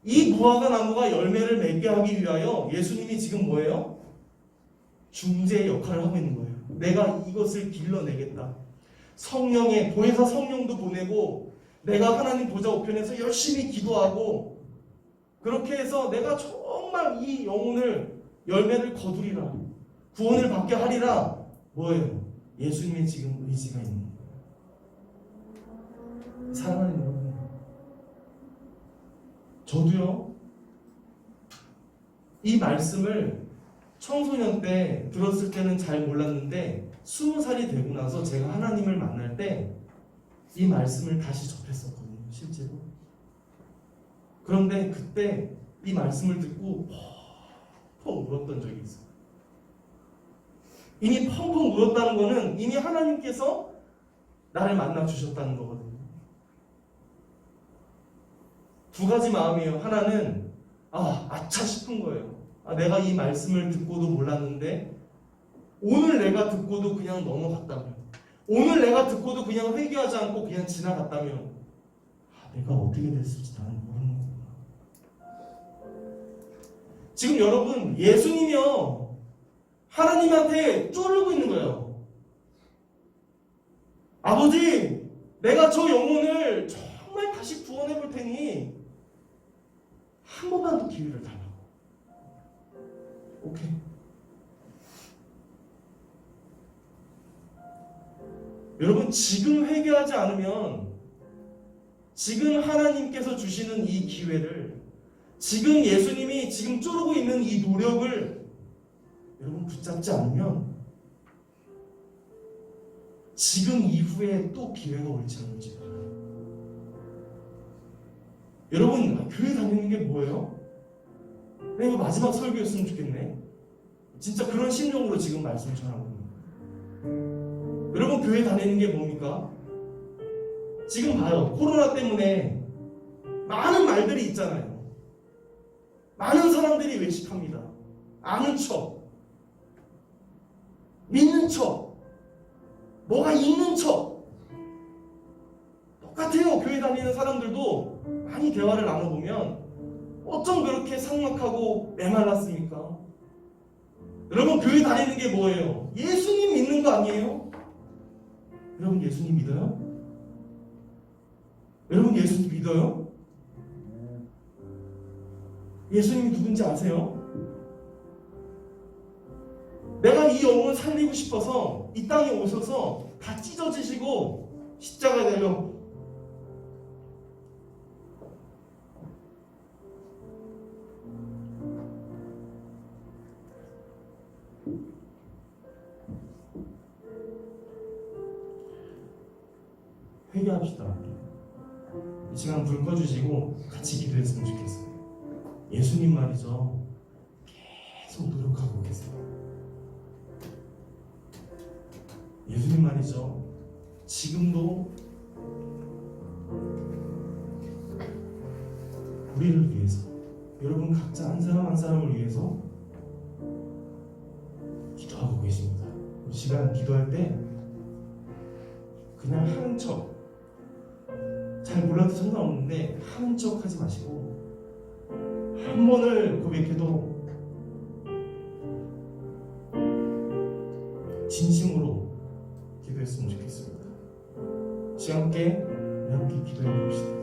이 무화과 나무가 열매를 맺게 하기 위하여 예수님이 지금 뭐예요? 중재 역할을 하고 있는 거예요. 내가 이것을 길러내겠다. 성령의 보혜사 성령도 보내고 내가 하나님 보좌 우편에서 열심히 기도하고 그렇게 해서 내가 정말 이 영혼을 열매를 거두리라. 구원을 받게 하리라. 뭐예요? 예수님의 지금 의지가 있는 거예요. 사랑하는 여러분, 저도요 이 말씀을 청소년 때 들었을 때는 잘 몰랐는데 20살이 되고 나서 제가 하나님을 만날 때 이 말씀을 다시 접했었거든요. 실제로. 그런데 그때 이 말씀을 듣고 펑펑 울었던 적이 있어요. 이미 펑펑 울었다는 거는 이미 하나님께서 나를 만나 주셨다는 거거든요. 두 가지 마음이에요. 하나는 아차 싶은 거예요. 내가 이 말씀을 듣고도 몰랐는데 오늘 내가 듣고도 그냥 넘어갔다면, 오늘 내가 듣고도 그냥 회개하지 않고 그냥 지나갔다면 내가 어떻게 됐을지 나는 모르는 거구나. 지금 여러분 예수님이요 하나님한테 쪼르고 있는 거예요. 아버지, 내가 저 영혼을 정말 다시 구원해 볼 테니 한 번만 더 기회를 달라고. 오케이. 여러분 지금 회개하지 않으면 지금 하나님께서 주시는 이 기회를, 지금 예수님이 지금 쪼르고 있는 이 노력을 여러분 붙잡지 않으면 지금 이후에 또 기회가 올지 안 올지 몰라요. 여러분 교회 다니는 게 뭐예요? 이거 마지막 설교였으면 좋겠네. 진짜 그런 심정으로 지금 말씀 전하고 있는 거예요. 여러분 교회 다니는 게 뭡니까? 지금 봐요. 코로나 때문에 많은 말들이 있잖아요. 많은 사람들이 외식합니다. 아는 척, 믿는 척, 뭐가 있는 척. 똑같아요. 교회 다니는 사람들도 많이 대화를 나눠보면 어쩜 그렇게 삭막하고 메말랐습니까? 여러분 교회 다니는 게 뭐예요? 예수님 믿는 거 아니에요? 여러분 예수님 믿어요? 여러분 예수님 믿어요? 예수님이 누군지 아세요? 내가 이 영혼을 살리고 싶어서 이 땅에 오셔서 다 찢어지시고 십자가에 달려 회개합시다. 이 시간 불 꺼주시고 같이 기도했으면 좋겠어요. 예수님 말이죠. 계속 노력하고 계세요. 예수님 말이죠. 지금도 우리를 위해서, 여러분 각자 한 사람 한 사람을 위해서 기도하고 계십니다. 이 시간 기도할 때 그냥 하는 척, 잘 몰라도 상관없는데 하는 척 하지 마시고 한 번을 고백해도 진심으로 기도했으면 좋겠습니다. 시간 함께 기도해 봅시다.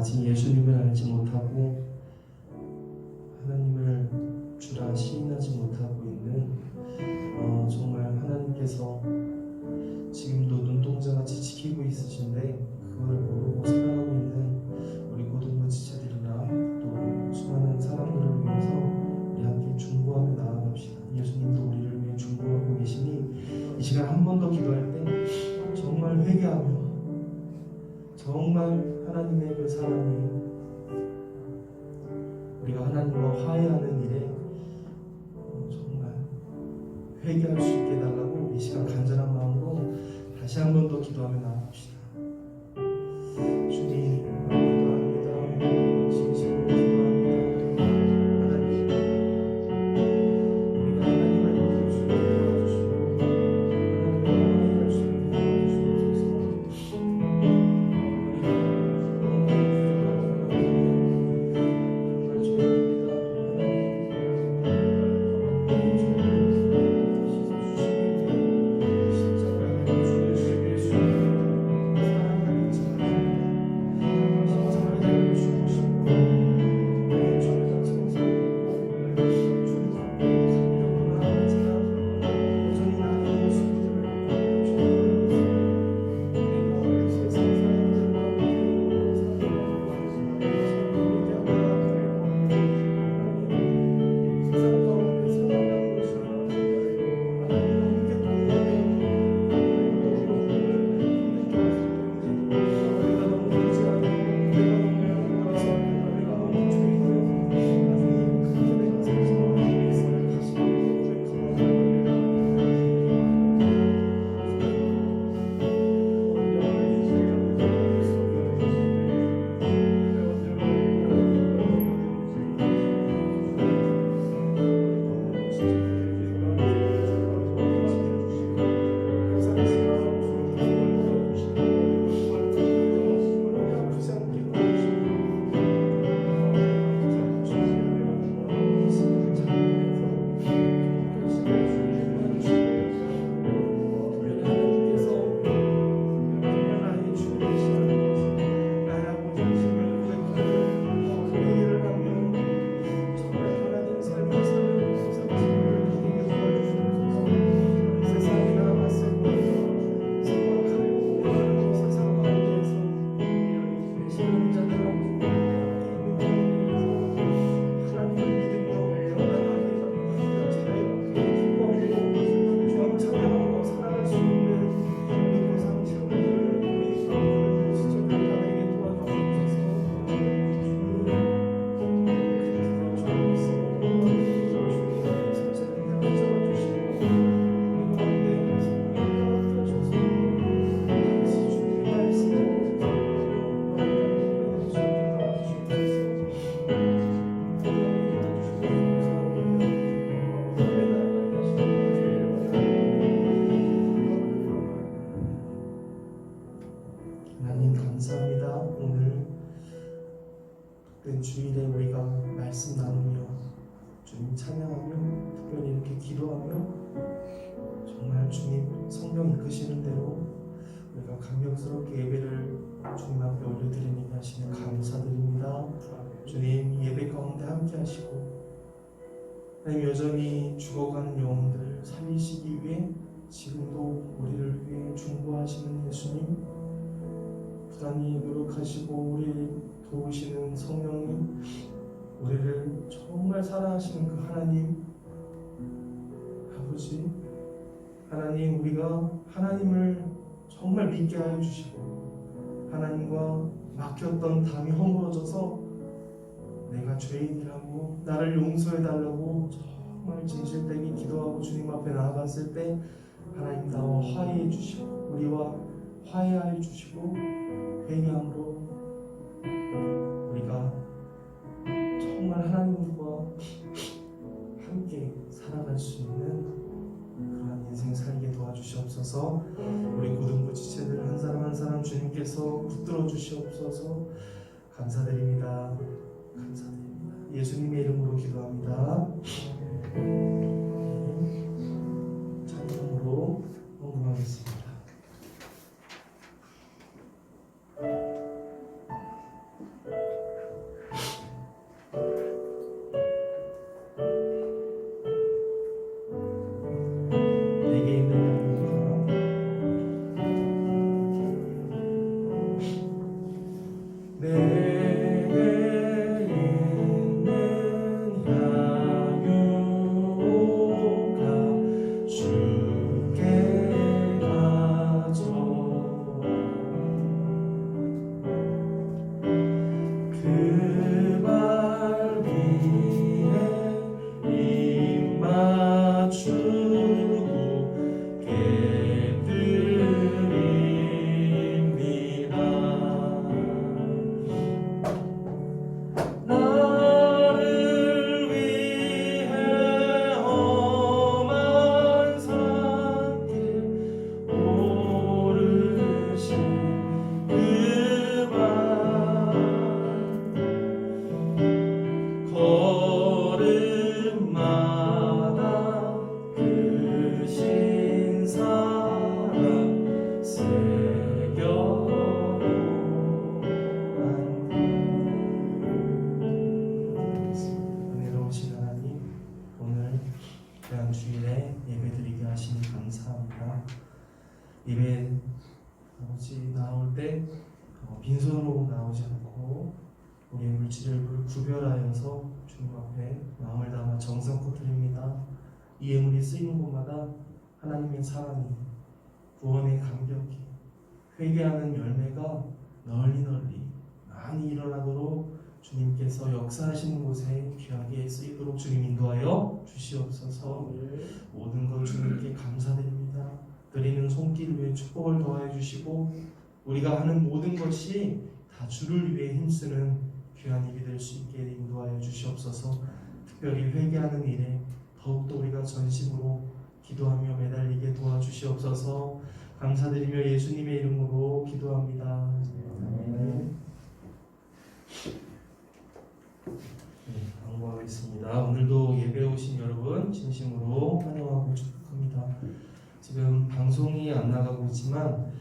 아직 예수님을 알지 못하고 하나님을 주라 시인하지 못하고 있는 정말 하나님께서 지금도 눈동자같이 지키고 있으신데 그걸 모르고 살아가고 있는 우리 고등부 지체들이나 또 수많은 사람들을 위해서 우리 함께 중보하며 나아갑시다. 예수님도 우리를 위해 중보하고 계시니 이 시간 한 번 더 기도할 때 정말 회개하며 정말 하나님의 그 사랑이 우리가 하나님과 화해하는 일에 정말 회개할 수 있게 해달라고 이 시간 간절한 마음으로 다시 한번 번 더 기도하며 나아갑시다. 주님, 기도합니다. 진심으로 기도합니다. 하나님, 우리가 하나님을 믿으시고 도와주시고 하나님을 주시고 도와주시옵소서. 정말 죄입니다. 하나님 감사합니다. 오늘 그 주일에 우리가 말씀 나누며 주님 찬양하며 특별히 이렇게 기도하며 정말 주님 성령 이끄시는 대로 우리가 감격스럽게 예배를 주님 앞에 올려드리니 하시는 감사드립니다. 주님 예배 가운데 함께 하시고 하나님 여전히 죽어가는 영혼들을 살리시기 위해 지금도 우리를 위해 중보하시는 예수님, 부단히 노력하시고 우리를 도우시는 성령님, 우리를 정말 사랑하시는 그 하나님, 아버지, 하나님, 우리가 하나님을 정말 믿게 하여 주시고 하나님과 막혔던 담이 허물어져서 내가 죄인이라고 나를 용서해달라고 정말 진실되게 기도하고 주님 앞에 나아갔을 때 하나님 나와 화해해 주시고 우리와 화해하여 주시고 회개함으로 우리가 정말 하나님과 함께 살아갈 수 있는 그러한 인생 살게 도와주시옵소서. 우리 고등부 지체들 한 사람 한 사람 주님께서 붙들어 주시옵소서. 감사드립니다. 감사드립니다. 예수님의 이름으로 기도합니다. 찬양으로 헌금하겠습니다. 내게 있는 양육과 내게 있는 양육 예배 아버지 나올 때 빈손으로 나오지 않고 우리의 물질을 구별하여서 주님 앞에 마음을 담아 정성껏 드립니다. 이 예물이 쓰이는 곳마다 하나님의 사랑이, 구원의 감격이, 회개하는 열매가 널리 많이 일어나도록 주님께서 역사하시는 곳에 귀하게 쓰이도록 주님 인도하여 주시옵소서. 모든 것 주님께 감사드립니다. 드리는 손길 위에 축복을 더하여 주시고 우리가 하는 모든 것이 다 주를 위해 힘쓰는 귀한 일이 될 수 있게 인도하여 주시옵소서. 특별히 회개하는 일에 더욱더 우리가 전심으로 기도하며 매달리게 도와주시옵소서. 감사드리며 예수님의 이름으로 기도합니다. 아멘. 방법하겠습니다. 오늘도 예배 오신 여러분 진심으로 환영하고 축복합니다. 지금 방송이 안 나가고 있지만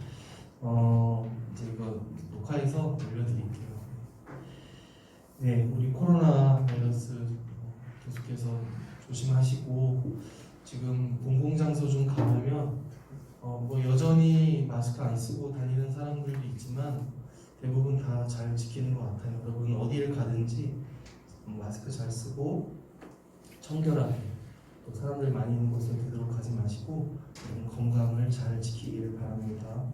이제 이거 녹화해서 올려드릴게요. 네, 우리 코로나 바이러스 계속해서 조심하시고 지금 공공장소 좀 가보면 뭐 여전히 마스크 안 쓰고 다니는 사람들도 있지만 대부분 다 잘 지키는 것 같아요. 여러분 어디를 가든지 마스크 잘 쓰고 청결하게 또 사람들 많이 있는 곳은 되도록 가지 마시고 건강을 잘 지키기를 바랍니다.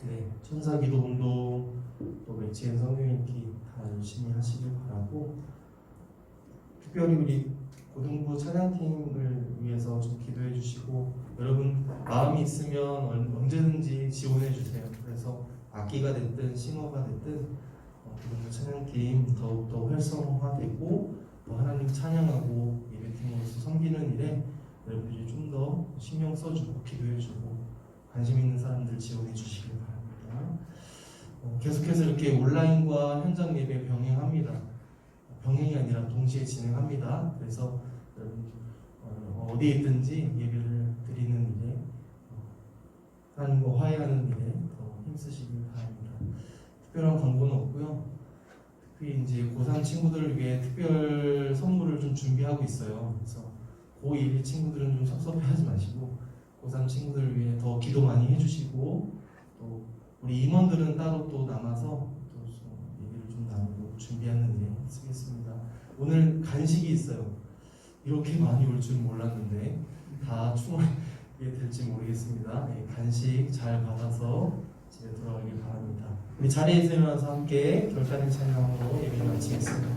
네, 천사기도 운동 또 매치앤 성경 읽기 다 열심히 하시길 바라고 특별히 우리 고등부 찬양팀을 위해서 좀 기도해 주시고 여러분 마음이 있으면 언제든지 지원해 주세요. 그래서 악기가 됐든 싱어가 됐든 고등부 찬양팀 더욱더 활성화되고 또 하나님 찬양하고 예배팀으로서 섬기는 일에 여러분들이 좀 더 신경 써주고 기도해주고 관심 있는 사람들 지원해 주시길 바랍니다. 계속해서 이렇게 온라인과 현장 예배 병행합니다. 병행이 아니라 동시에 진행합니다. 그래서 여러분 어디에 있든지 예배를 드리는 일에 하나님과 화해하는 일에 더 힘쓰시길 바랍니다. 특별한 광고는 없고요. 특히 이제 고3 친구들을 위해 특별 선물을 좀 준비하고 있어요. 그래서 고1 친구들은 좀 섭섭해하지 마시고 고3 친구들을 위해 더 기도 많이 해주시고 또 우리 임원들은 따로 또 남아서 또 얘기를 좀 나누고 준비하는 일에 쓰겠습니다. 오늘 간식이 있어요. 이렇게 많이 올 줄 몰랐는데 다 충분히 될지 모르겠습니다. 네, 간식 잘 받아서 집에 돌아가길 바랍니다. 우리 자리에서 일어나서 함께 결단의 찬양으로 예배를 마치겠습니다.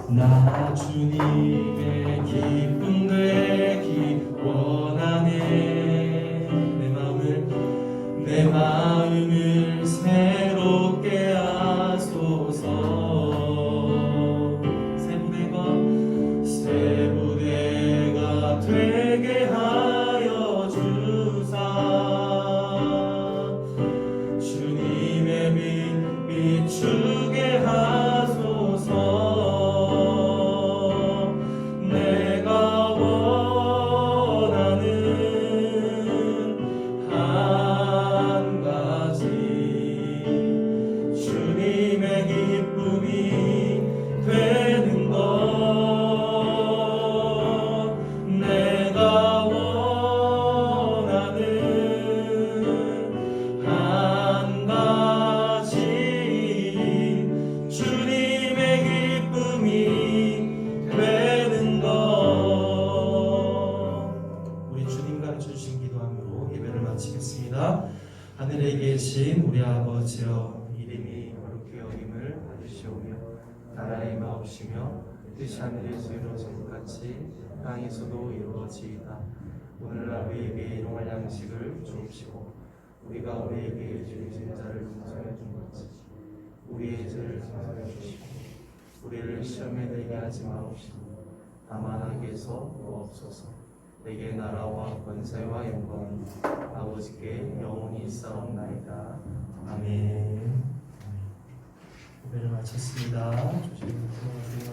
나 주님의 기쁨 되기 원하네. 내 마음을 새롭게 하소서. 새 부대가 되게 하여 주사. 주님의 빛 비추게 하소서. 내가 원하는 한 가지 주님의 기쁨이 되는 것. 내가 원하는 한 가지 주님의 기쁨이 되는 것. 우리 주님 가르쳐 주신 기도함으로 예배를 마치겠습니다. 하늘에 계신 우리 아버지여, 이름이 거룩히 여김을 받으시오며 나라의 마옵시며 뜻이 하늘에서 이루어진 것 같이 땅에서도 이루어지이다. 오늘날 우리에게 일용할 양식을 주옵시고 우리가 우리에게 죄 지은 자를 용서해 준 것같이 우리의 죄를 용서해 주시고 우리를 시험에 들게 하지 마옵시고 다만 악에서 구하옵소서. 내게 나라와 권세와 영광이 아버지께 영원히 있사옵나이다. 아멘. 예배를 마쳤습니다. 조심히 들어가세요.